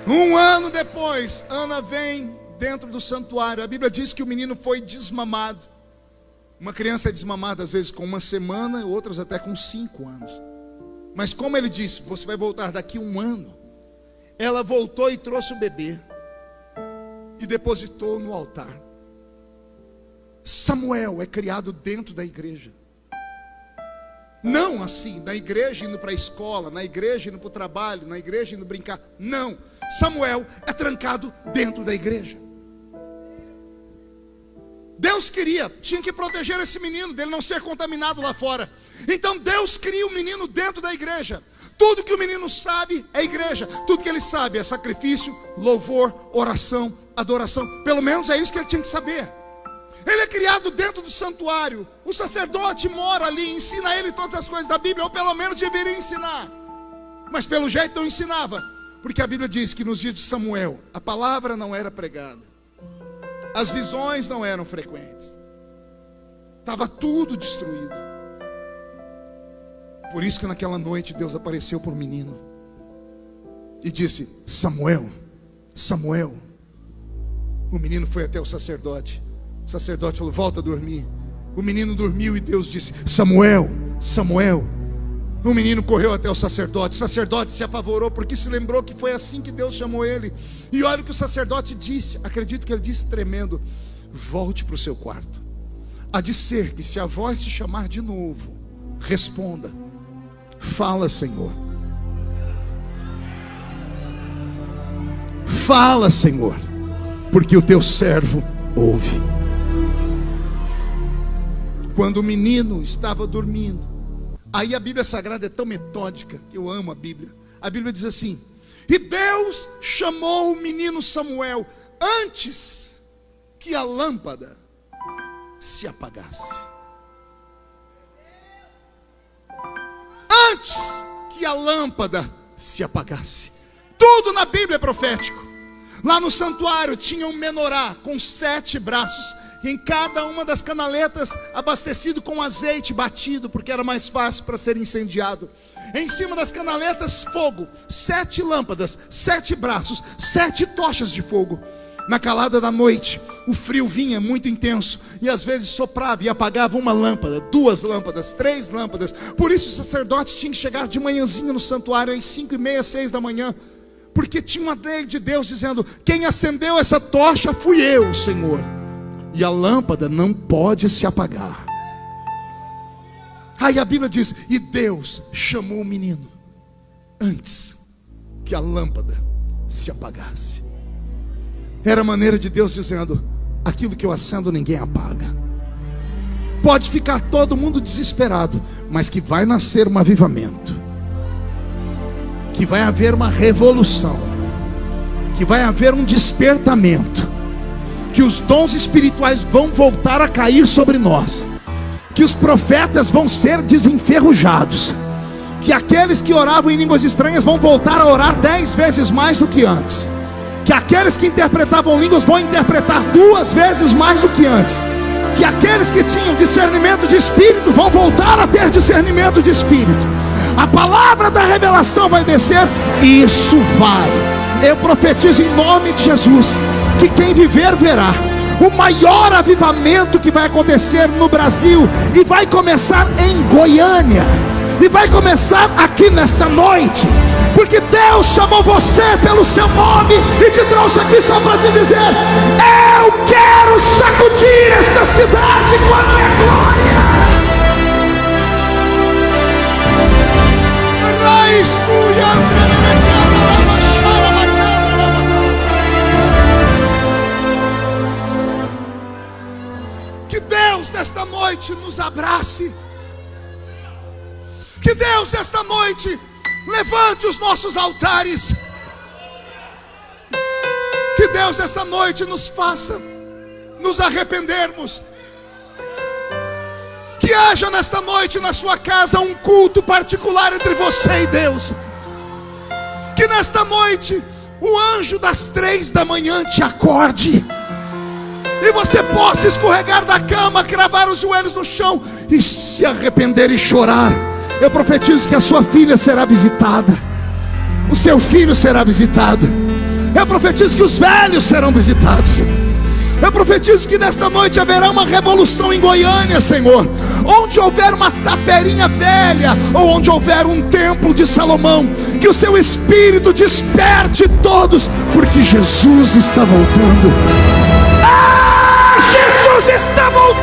Um ano depois, Ana vem dentro do santuário. A Bíblia diz que o menino foi desmamado. Uma criança é desmamada às vezes com 1 semana, outras até com 5 anos. Mas como ele disse, você vai voltar daqui a 1 ano, ela voltou e trouxe o bebê e depositou no altar. Samuel é criado dentro da igreja. Não assim, na igreja indo para a escola, na igreja indo para o trabalho, na igreja indo brincar. Não, Samuel é trancado dentro da igreja. Deus tinha que proteger esse menino, dele não ser contaminado lá fora. Então Deus cria o menino dentro da igreja. Tudo que o menino sabe é igreja. Tudo que ele sabe é sacrifício, louvor, oração, adoração. Pelo menos é isso que ele tinha que saber. Ele é criado dentro do santuário. O sacerdote mora ali, ensina a ele todas as coisas da Bíblia, ou pelo menos deveria ensinar. Mas pelo jeito não ensinava, porque a Bíblia diz que nos dias de Samuel a palavra não era pregada, as visões não eram frequentes, estava tudo destruído. Por isso que naquela noite Deus apareceu para o menino e disse: Samuel, Samuel. O menino foi até o sacerdote. O sacerdote falou: volta a dormir. O menino dormiu e Deus disse: Samuel, Samuel. O menino correu até o sacerdote. O sacerdote se apavorou, porque se lembrou que foi assim que Deus chamou ele. E olha o que o sacerdote disse. Acredito que ele disse tremendo: volte para o seu quarto. Há de ser que se a voz se chamar de novo, responda: fala, Senhor. Fala, Senhor, porque o teu servo ouve. Quando o menino estava dormindo, aí a Bíblia Sagrada é tão metódica, que eu amo a Bíblia. A Bíblia diz assim: e Deus chamou o menino Samuel antes que a lâmpada se apagasse. Antes que a lâmpada se apagasse. Tudo na Bíblia é profético. Lá no santuário tinha um menorá com 7 braços, em cada uma das canaletas abastecido com azeite batido, porque era mais fácil para ser incendiado. Em cima das canaletas, fogo, 7 lâmpadas, 7 braços, 7 tochas de fogo. Na calada da noite, o frio vinha muito intenso, e às vezes soprava e apagava uma lâmpada, 2 lâmpadas, 3 lâmpadas. Por isso o sacerdote tinha que chegar de manhãzinha no santuário, às 5:30, 6 da manhã, porque tinha uma lei de Deus dizendo: quem acendeu essa tocha fui eu, Senhor. E a lâmpada não pode se apagar. Aí a Bíblia diz: e Deus chamou o menino antes que a lâmpada se apagasse. Era a maneira de Deus dizendo: aquilo que eu acendo ninguém apaga. Pode ficar todo mundo desesperado, mas que vai nascer um avivamento, que vai haver uma revolução, que vai haver um despertamento, que os dons espirituais vão voltar a cair sobre nós, que os profetas vão ser desenferrujados, que aqueles que oravam em línguas estranhas vão voltar a orar 10 vezes mais do que antes, que aqueles que interpretavam línguas vão interpretar 2 vezes mais do que antes, que aqueles que tinham discernimento de espírito vão voltar a ter discernimento de espírito. A palavra da revelação vai descer, e isso vai. Eu profetizo em nome de Jesus que quem viver verá o maior avivamento que vai acontecer no Brasil, e vai começar em Goiânia, e vai começar aqui nesta noite, porque Deus chamou você pelo seu nome e te trouxe aqui só para te dizer: eu quero sacudir esta cidade com a minha glória. Deus nesta noite nos abrace. Que Deus nesta noite levante os nossos altares. Que Deus nesta noite nos faça nos arrependermos. Que haja nesta noite na sua casa um culto particular entre você e Deus. Que nesta noite o anjo das 3 da manhã te acorde e você possa escorregar da cama, cravar os joelhos no chão e se arrepender e chorar. Eu profetizo que a sua filha será visitada, o seu filho será visitado. Eu profetizo que os velhos serão visitados. Eu profetizo que nesta noite haverá uma revolução em Goiânia, Senhor. Onde houver uma taperinha velha, ou onde houver um templo de Salomão, que o seu Espírito desperte todos, porque Jesus está voltando. Ah, Jesus está voltando.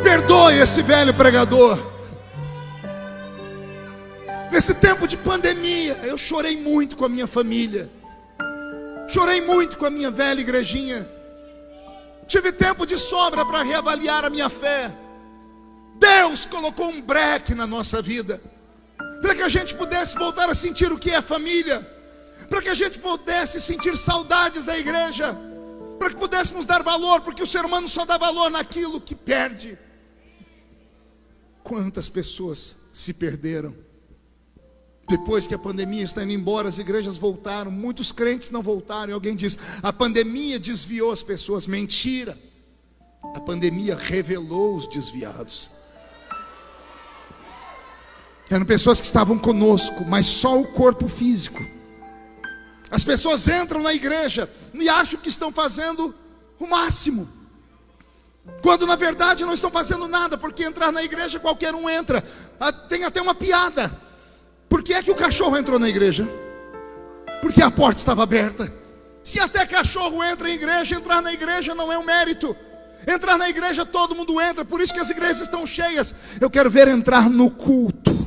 Perdoe esse velho pregador. Nesse tempo de pandemia, eu chorei muito com a minha família. Chorei muito com a minha velha igrejinha. Tive tempo de sobra para reavaliar a minha fé. Deus colocou um breque na nossa vida, para que a gente pudesse voltar a sentir o que é família, para que a gente pudesse sentir saudades da igreja, para que pudéssemos dar valor, porque o ser humano só dá valor naquilo que perde. Quantas pessoas se perderam. Depois que a pandemia está indo embora, as igrejas voltaram, muitos crentes não voltaram. E alguém diz: a pandemia desviou as pessoas. Mentira. A pandemia revelou os desviados. Eram pessoas que estavam conosco, mas só o corpo físico. As pessoas entram na igreja e acham que estão fazendo o máximo, quando na verdade não estão fazendo nada, porque entrar na igreja qualquer um entra. Tem até uma piada. Por que é que o cachorro entrou na igreja? Porque a porta estava aberta. Se até cachorro entra em igreja, entrar na igreja não é um mérito. Entrar na igreja todo mundo entra, por isso que as igrejas estão cheias. Eu quero ver entrar no culto.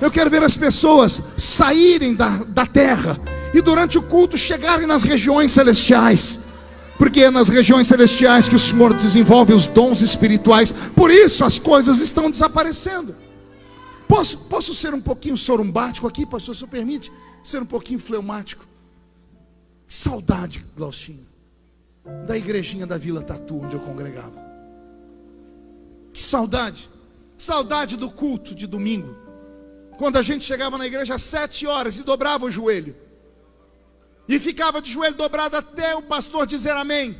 Eu quero ver as pessoas saírem da terra e durante o culto chegarem nas regiões celestiais, porque é nas regiões celestiais que o Senhor desenvolve os dons espirituais. Por isso as coisas estão desaparecendo. Posso ser um pouquinho sorumbático aqui, pastor, se o permite? Ser um pouquinho fleumático. Saudade, Glaustinho, da igrejinha da Vila Tatu, onde eu congregava. Que saudade. Saudade do culto de domingo, quando a gente chegava na igreja às 7 horas e dobrava o joelho, e ficava de joelho dobrado até o pastor dizer amém.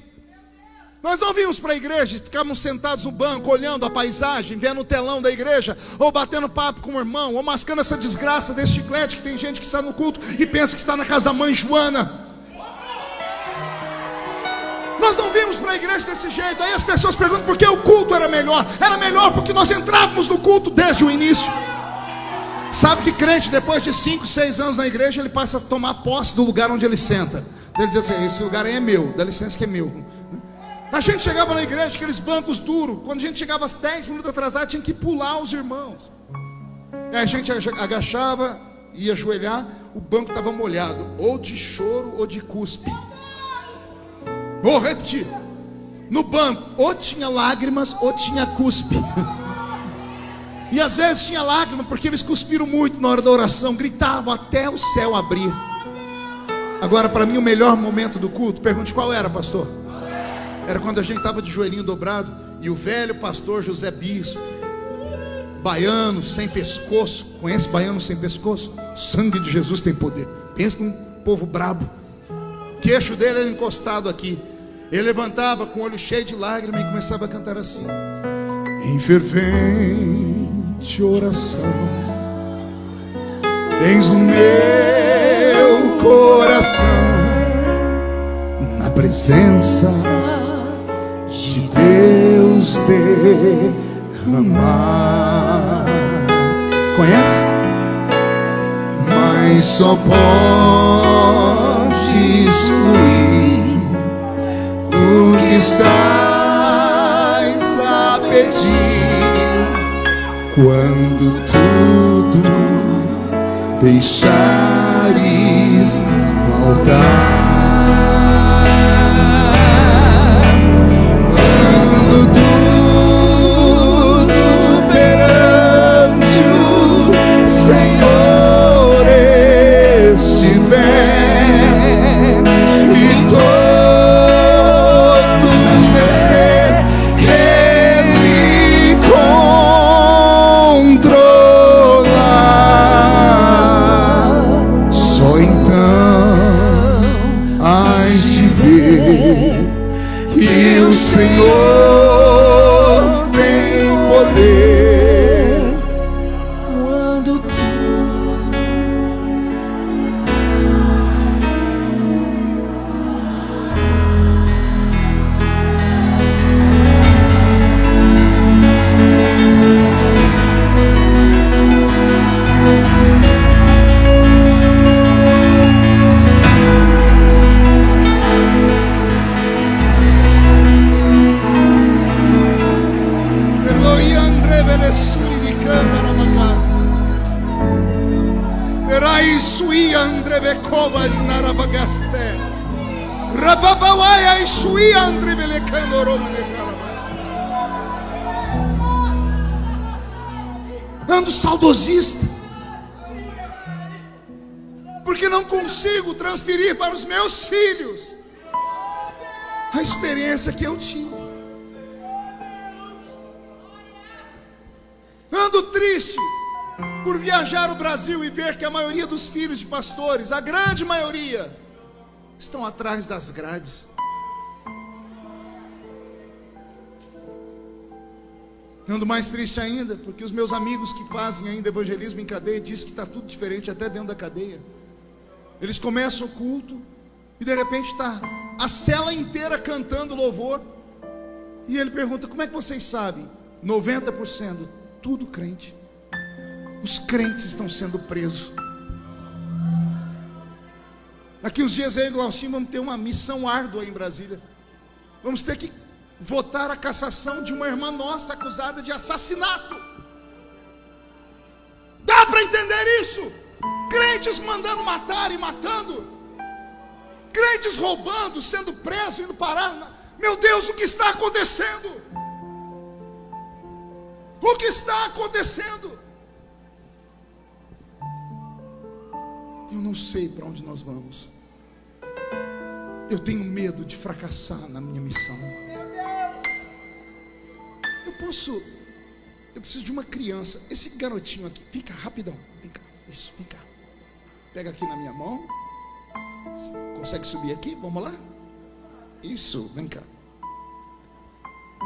Nós não vínhamos para a igreja, ficávamos sentados no banco, olhando a paisagem, vendo o telão da igreja, ou batendo papo com o irmão, ou mascando essa desgraça desse chiclete, que tem gente que está no culto e pensa que está na casa da mãe Joana. Nós não vimos para a igreja desse jeito. Aí as pessoas perguntam por que o culto era melhor. Era melhor porque nós entrávamos no culto desde o início. Sabe que crente, depois de 5, 6 anos na igreja, ele passa a tomar posse do lugar onde ele senta. Ele diz assim: esse lugar aí é meu, dá licença que é meu. A gente chegava na igreja, aqueles bancos duros. Quando a gente chegava 10 minutos atrasado, tinha que pular os irmãos. Aí a gente agachava, ia ajoelhar, o banco estava molhado, ou de choro ou de cuspe. Vou repetir. No banco, ou tinha lágrimas ou tinha cuspe. E às vezes tinha lágrima porque eles cuspiram muito na hora da oração, gritavam até o céu abrir. Agora, para mim, o melhor momento do culto, pergunte qual era, pastor? Era quando a gente estava de joelhinho dobrado e o velho pastor José Bispo, baiano sem pescoço. Conhece baiano sem pescoço? Sangue de Jesus tem poder. Pensa num povo brabo. O queixo dele era encostado aqui. Ele levantava com o olho cheio de lágrimas e começava a cantar assim: em fervente oração tens o meu coração na presença de Deus derramar. Conhece? Mas só podes fluir o que estás a pedir quando tudo deixares no altar. Ando saudosista, porque não consigo transferir para os meus filhos a experiência que eu tive. Ando triste por viajar o Brasil e ver que a maioria dos filhos de pastores, a grande maioria, estão atrás das grades. Ando mais triste ainda, porque os meus amigos que fazem ainda evangelismo em cadeia dizem que está tudo diferente até dentro da cadeia. Eles começam o culto e de repente está a cela inteira cantando louvor. E ele pergunta: como é que vocês sabem? 90%, tudo crente. Os crentes estão sendo presos. Daqui uns dias eu e o Glaucinho vamos ter uma missão árdua em Brasília. Vamos ter que votar a cassação de uma irmã nossa acusada de assassinato. Dá para entender isso? Crentes mandando matar e matando, crentes roubando, sendo presos, indo parar. Meu Deus, o que está acontecendo? O que está acontecendo? Eu não sei para onde nós vamos. Eu tenho medo de fracassar na minha missão. Eu preciso de uma criança. Esse garotinho aqui, fica rapidão, vem cá, isso, vem cá. Pega aqui na minha mão. Consegue subir aqui? Vamos lá? Isso, vem cá.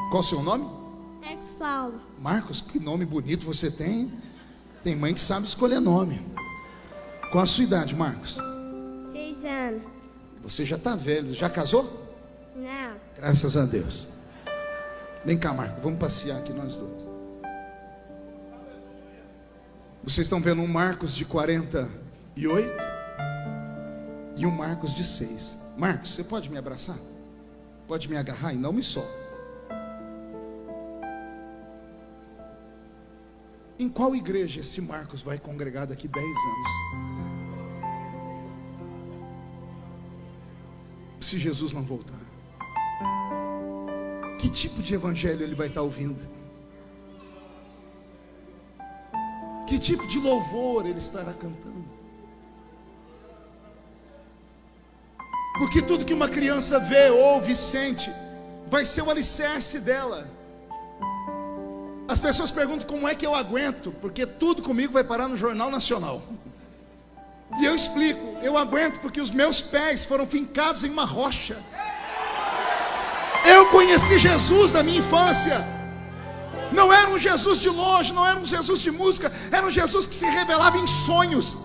Qual o seu nome? Marcos Paulo. Marcos, que nome bonito você tem. Tem mãe que sabe escolher nome. Qual a sua idade, Marcos? 6 anos. Você já está velho, já casou? Não. Graças a Deus. Vem cá, Marcos, vamos passear aqui nós dois. Vocês estão vendo um Marcos de 48 e um Marcos de 6. Marcos, você pode me abraçar? Pode me agarrar e não me solta. Em qual igreja esse Marcos vai congregar daqui 10 anos? Se Jesus não voltar, que tipo de evangelho ele vai estar ouvindo? Que tipo de louvor ele estará cantando? Porque tudo que uma criança vê, ouve, sente, vai ser o alicerce dela. As pessoas perguntam como é que eu aguento, porque tudo comigo vai parar no Jornal Nacional. E eu explico: eu aguento porque os meus pés foram fincados em uma rocha. Eu conheci Jesus na minha infância. Não era um Jesus de longe, não era um Jesus de música, era um Jesus que se revelava em sonhos,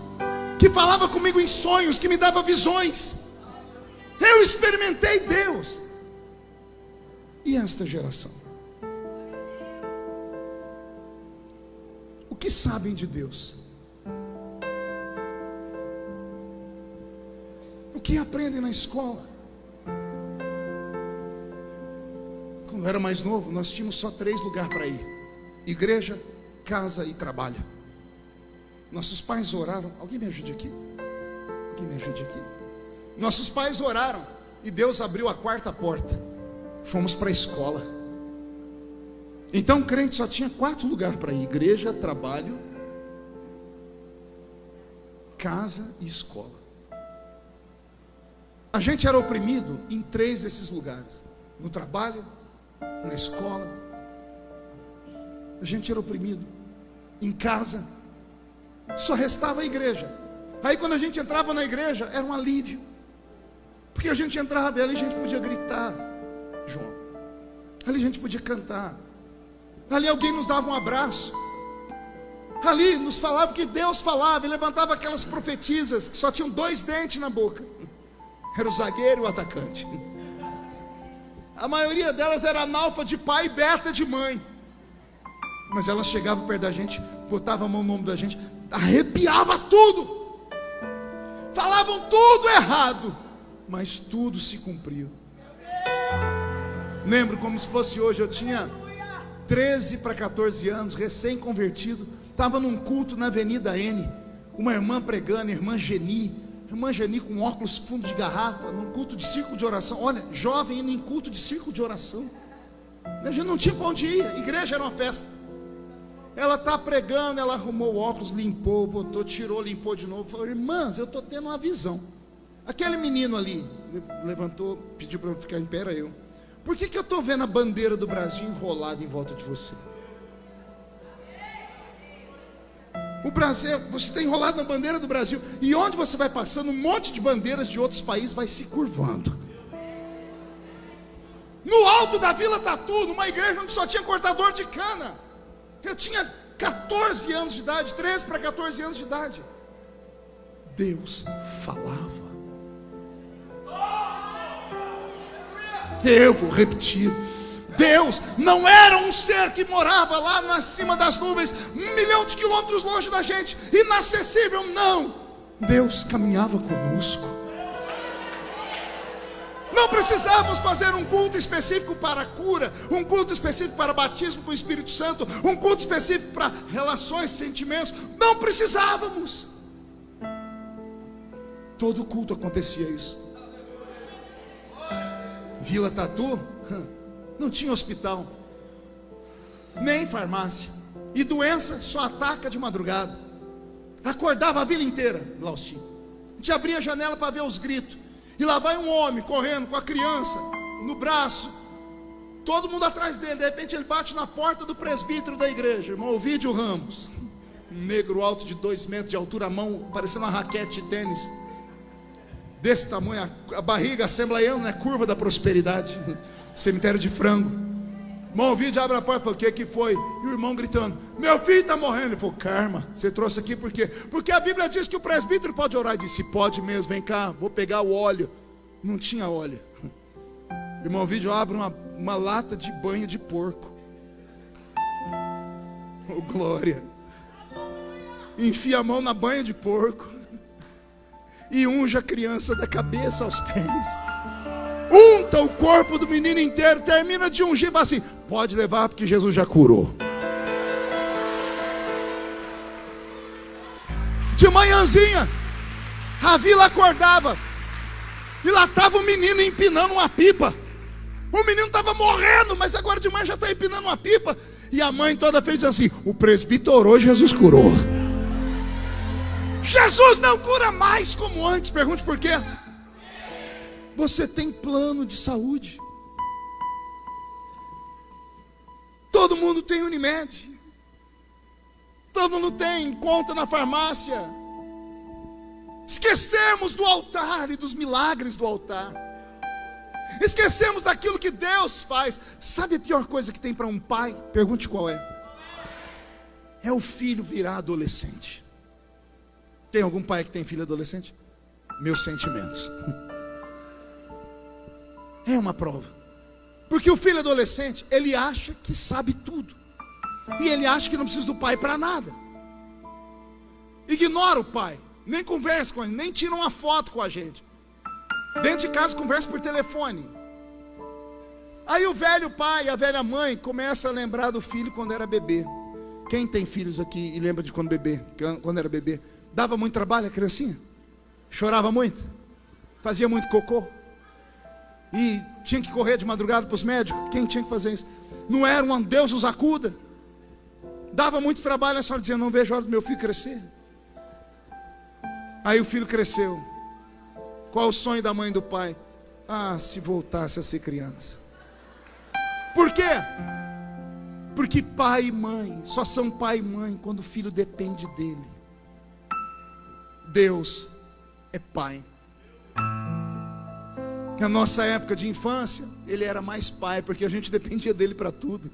que falava comigo em sonhos, que me dava visões. Eu experimentei Deus. E esta geração? O que sabem de Deus? O que aprendem na escola? Quando eu era mais novo, nós tínhamos só 3 lugares para ir: igreja, casa e trabalho. Nossos pais oraram. Alguém me ajude aqui? Alguém me ajude aqui? Nossos pais oraram e Deus abriu a quarta porta. Fomos para a escola. Então o crente só tinha 4 lugares para ir: igreja, trabalho, casa e escola. A gente era oprimido em 3 desses lugares: no trabalho, na escola. A gente era oprimido em casa. Só restava a igreja. Aí quando a gente entrava na igreja, era um alívio, porque a gente entrava e ali a gente podia gritar, João. Ali a gente podia cantar. Ali alguém nos dava um abraço. Ali nos falava que Deus falava e levantava aquelas profetisas que só tinham 2 dentes na boca. Era o zagueiro e o atacante. A maioria delas era analfa de pai e beta de mãe. Mas elas chegavam perto da gente, botavam a mão no ombro da gente, arrepiava tudo. Falavam tudo errado, mas tudo se cumpriu. Lembro como se fosse hoje. Eu tinha 13 para 14 anos, recém-convertido. Estava num culto na Avenida N. Uma irmã pregando, irmã Geni com óculos fundo de garrafa, num culto de círculo de oração. Olha, jovem indo em culto de círculo de oração. A gente não tinha para onde ir, igreja era uma festa. Ela está pregando, ela arrumou o óculos, limpou, botou, tirou, limpou de novo. Falou: irmãs, eu estou tendo uma visão. Aquele menino ali levantou, pediu para eu ficar em pé, era eu. Por que eu estou vendo a bandeira do Brasil enrolada em volta de você? O Brasil, você está enrolado na bandeira do Brasil. E onde você vai passando, um monte de bandeiras de outros países vai se curvando. No alto da Vila Tatu, numa igreja onde só tinha cortador de cana. Eu tinha 14 anos de idade, 13 para 14 anos de idade. Deus falava. Eu vou repetir: Deus não era um ser que morava lá na cima das nuvens, 1 milhão de quilômetros longe da gente, inacessível, não. Deus caminhava conosco. Não precisávamos fazer um culto específico para a cura, um culto específico para batismo com o Espírito Santo, um culto específico para relações, sentimentos. Não precisávamos. Todo culto acontecia isso. Vila Tatu não tinha hospital, nem farmácia, e doença só ataca de madrugada. Acordava a vila inteira, Glaustinho. A gente abria a janela para ver os gritos, e lá vai um homem correndo com a criança no braço, todo mundo atrás dele. De repente ele bate na porta do presbítero da igreja, irmão Ovídio Ramos, um negro alto de 2 metros de altura, a mão parecendo uma raquete de tênis, desse tamanho, a barriga assembleiana, né? Curva da prosperidade, cemitério de frango. Irmão Ovídio abre a porta e fala: o que foi? E o irmão gritando: meu filho está morrendo. Ele falou: Karma, você trouxe aqui por quê? Porque a Bíblia diz que o presbítero pode orar. Ele disse: pode mesmo, vem cá, vou pegar o óleo. Não tinha óleo. O irmão Ovídio abre uma lata de banha de porco. Oh glória. Enfia a mão na banha de porco e unge a criança da cabeça aos pés. Unta o corpo do menino inteiro, termina de ungir, fala assim: pode levar porque Jesus já curou. De manhãzinha, a vila acordava, e lá estava o menino empinando uma pipa. O menino estava morrendo, mas agora de manhã já está empinando uma pipa. E a mãe toda fez assim: o presbítero orou, Jesus curou. Jesus não cura mais como antes. Pergunte por quê? Você tem plano de saúde. Todo mundo tem Unimed. Todo mundo tem conta na farmácia. Esquecemos do altar e dos milagres do altar. Esquecemos daquilo que Deus faz. Sabe a pior coisa que tem para um pai? Pergunte qual é. É o filho virar adolescente. Tem algum pai que tem filho adolescente? Meus sentimentos. É uma prova. Porque o filho adolescente, ele acha que sabe tudo. E ele acha que não precisa do pai para nada. Ignora o pai. Nem conversa com ele, nem tira uma foto com a gente. Dentro de casa conversa por telefone. Aí o velho pai e a velha mãe começam a lembrar do filho quando era bebê. Quem tem filhos aqui e lembra de quando era bebê? Dava muito trabalho a criancinha? Chorava muito? Fazia muito cocô? E tinha que correr de madrugada para os médicos? Quem tinha que fazer isso? Não era um Deus os acuda? Dava muito trabalho, a senhora dizia, não vejo a hora do meu filho crescer. Aí o filho cresceu. Qual o sonho da mãe e do pai? Ah, se voltasse a ser criança. Por quê? Porque pai e mãe só são pai e mãe quando o filho depende dele. Deus é pai. Na nossa época de infância, ele era mais pai, porque a gente dependia dele para tudo.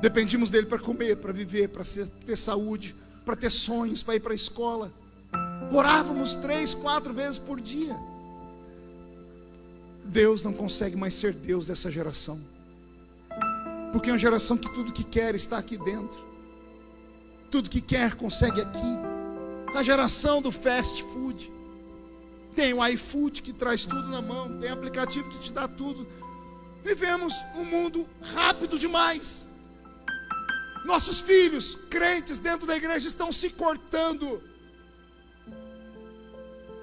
Dependíamos dele para comer, para viver, para ter saúde, para ter sonhos, para ir para a escola. Orávamos 3, 4 vezes por dia. Deus não consegue mais ser Deus dessa geração, porque é uma geração que tudo que quer está aqui dentro. Tudo que quer consegue aqui. A geração do fast food. Tem o iFood que traz tudo na mão, tem aplicativo que te dá tudo. Vivemos um mundo rápido demais. Nossos filhos, crentes dentro da igreja, estão se cortando.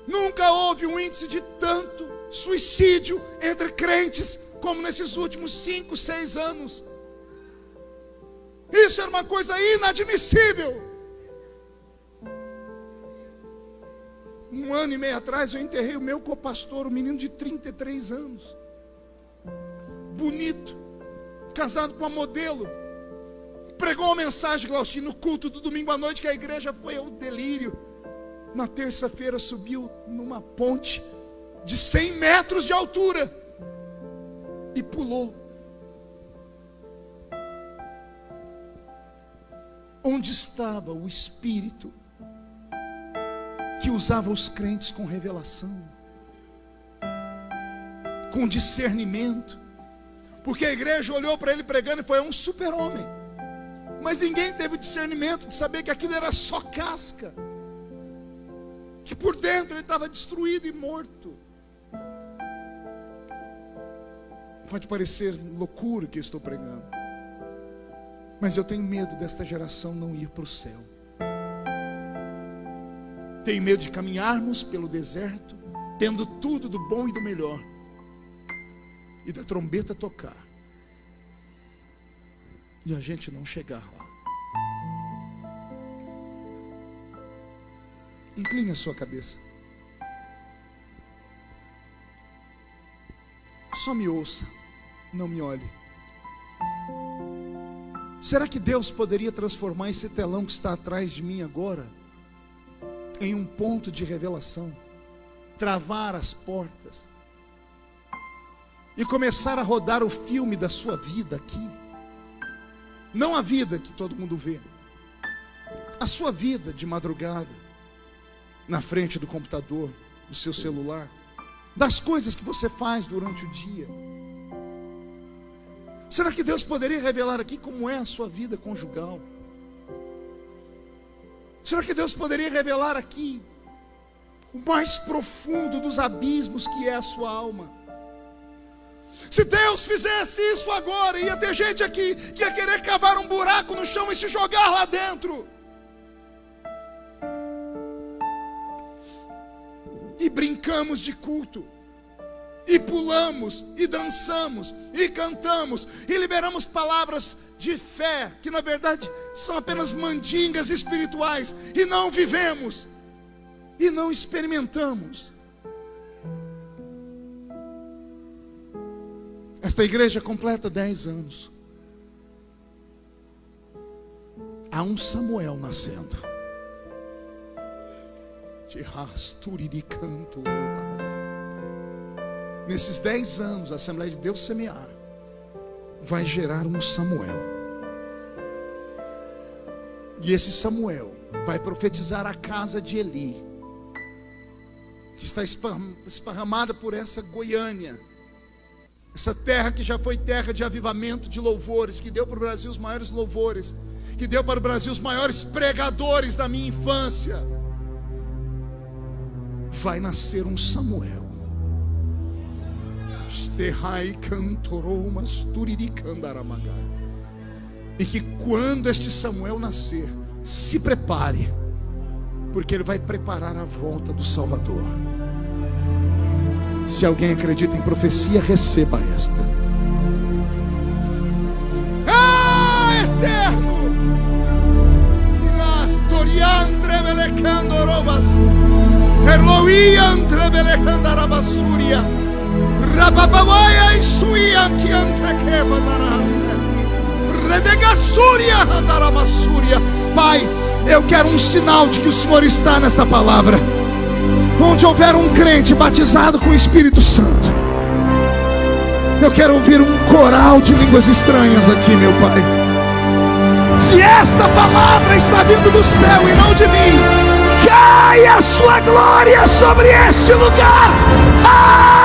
Nunca houve um índice de tanto suicídio entre crentes como nesses últimos 5, 6 anos. Isso era uma coisa inadmissível. 1 ano e meio atrás eu enterrei o meu copastor, um menino de 33 anos. Bonito, casado com uma modelo. Pregou uma mensagem, Glaustino, no culto do domingo à noite, que a igreja foi ao delírio. Na terça-feira subiu numa ponte de 100 metros de altura e pulou. Onde estava o Espírito que usava os crentes com revelação, com discernimento? Porque a igreja olhou para ele pregando e foi um super-homem, mas ninguém teve o discernimento de saber que aquilo era só casca, que por dentro ele estava destruído e morto. Pode parecer loucura o que eu estou pregando, mas eu tenho medo desta geração não ir para o céu. Tenho medo de caminharmos pelo deserto, tendo tudo do bom e do melhor, e da trombeta tocar, e a gente não chegar lá. Incline a sua cabeça. Só me ouça, não me olhe. Será que Deus poderia transformar esse telão que está atrás de mim agora em um ponto de revelação, travar as portas e começar a rodar o filme da sua vida aqui? Não a vida que todo mundo vê, a sua vida de madrugada, na frente do computador, do seu celular, das coisas que você faz durante o dia. Será que Deus poderia revelar aqui como é a sua vida conjugal? Será que Deus poderia revelar aqui o mais profundo dos abismos que é a sua alma? Se Deus fizesse isso agora, ia ter gente aqui que ia querer cavar um buraco no chão e se jogar lá dentro. E brincamos de culto, e pulamos, e dançamos, e cantamos, e liberamos palavras de fé, que na verdade são apenas mandingas espirituais, e não vivemos, e não experimentamos. Esta igreja completa 10 anos. Há um Samuel nascendo. Nesses 10 anos, a Assembleia de Deus semear vai gerar um Samuel. E esse Samuel vai profetizar a casa de Eli, que está esparramada por essa Goiânia, essa terra que já foi terra de avivamento, de louvores, que deu para o Brasil os maiores louvores, que deu para o Brasil os maiores pregadores da minha infância. Vai nascer um Samuel. E que quando este Samuel nascer, se prepare, porque ele vai preparar a volta do Salvador. Se alguém acredita em profecia, receba esta. Ah, eterno! Tinas toriandre belecando robas, erloiantre belecando arabassuria, rababawaya e suian que antrequeva narasne, redegassúria andaramassúria. Pai, eu quero um sinal de que o Senhor está nesta palavra. Onde houver um crente batizado com o Espírito Santo, eu quero ouvir um coral de línguas estranhas aqui, meu Pai. Se esta palavra está vindo do céu e não de mim, caia a sua glória sobre este lugar agora.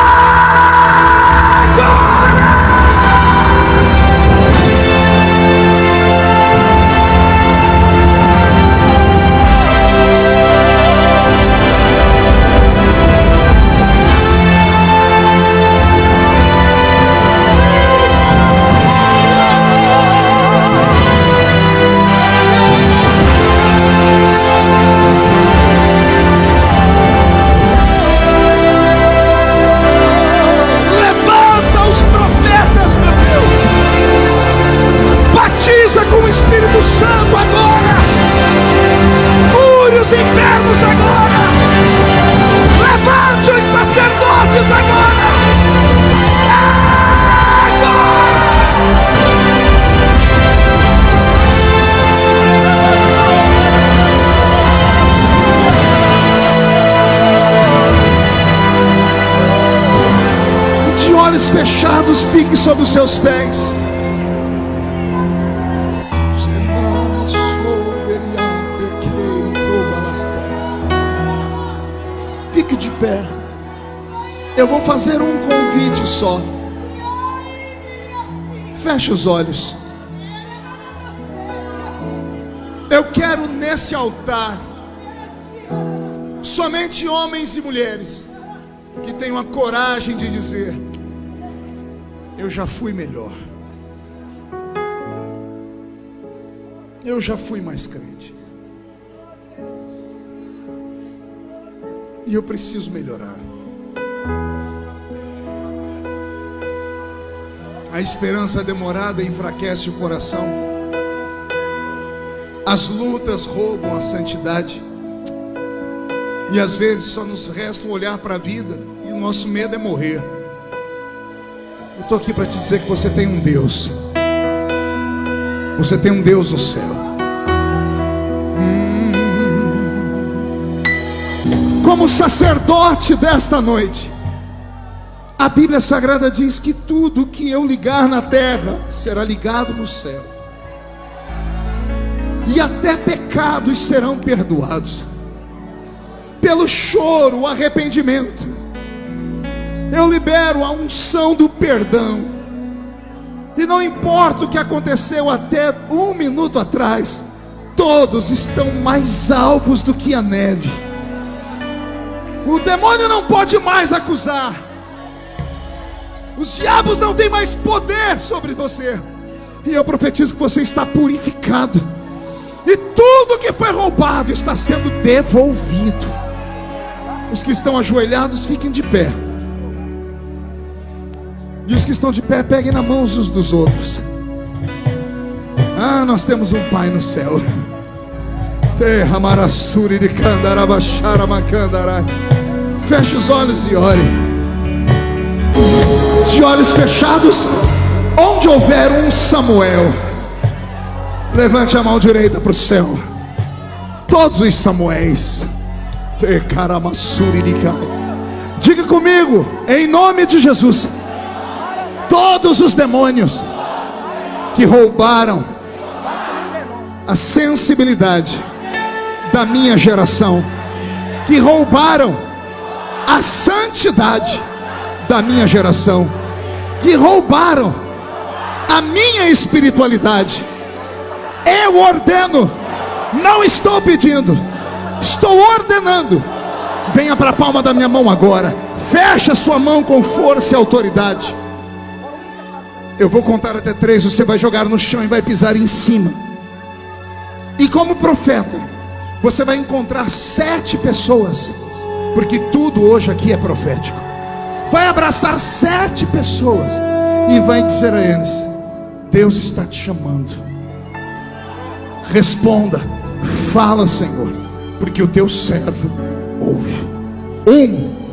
Batiza com o Espírito Santo agora. Cure os enfermos agora. Levante os sacerdotes agora. De olhos fechados, fique sobre os seus pés. Fique de pé. Eu vou fazer um convite só. Feche os olhos. Eu quero nesse altar somente homens e mulheres que tenham a coragem de dizer: eu já fui melhor. Eu já fui mais crente. E eu preciso melhorar. A esperança demorada enfraquece o coração. As lutas roubam a santidade. E às vezes só nos resta olhar para a vida e o nosso medo é morrer. Eu estou aqui para te dizer que você tem um Deus. Você tem um Deus no céu. Como sacerdote desta noite, a Bíblia Sagrada diz que tudo que eu ligar na terra será ligado no céu, e até pecados serão perdoados. Pelo choro, o arrependimento, eu libero a unção do perdão. E não importa o que aconteceu até 1 minuto atrás, todos estão mais alvos do que a neve. O demônio não pode mais acusar. Os diabos não têm mais poder sobre você. E eu profetizo que você está purificado. E tudo que foi roubado está sendo devolvido. Os que estão ajoelhados, fiquem de pé. E os que estão de pé, peguem na mão uns dos outros. Ah, nós temos um Pai no céu. Feche os olhos e ore. De olhos fechados, onde houver um Samuel, levante a mão direita para o céu. Todos os Samuéis. Diga comigo, em nome de Jesus: todos os demônios que roubaram a sensibilidade da minha geração, que roubaram a santidade da minha geração, que roubaram a minha espiritualidade, eu ordeno, não estou pedindo, estou ordenando. Venha para a palma da minha mão agora. Feche a sua mão com força e autoridade. Eu vou contar até 3, você vai jogar no chão e vai pisar em cima. E como profeta, você vai encontrar 7 pessoas, porque tudo hoje aqui é profético. Vai abraçar 7 pessoas e vai dizer a eles: Deus está te chamando. Responda, fala, Senhor, porque o teu servo ouve. 1,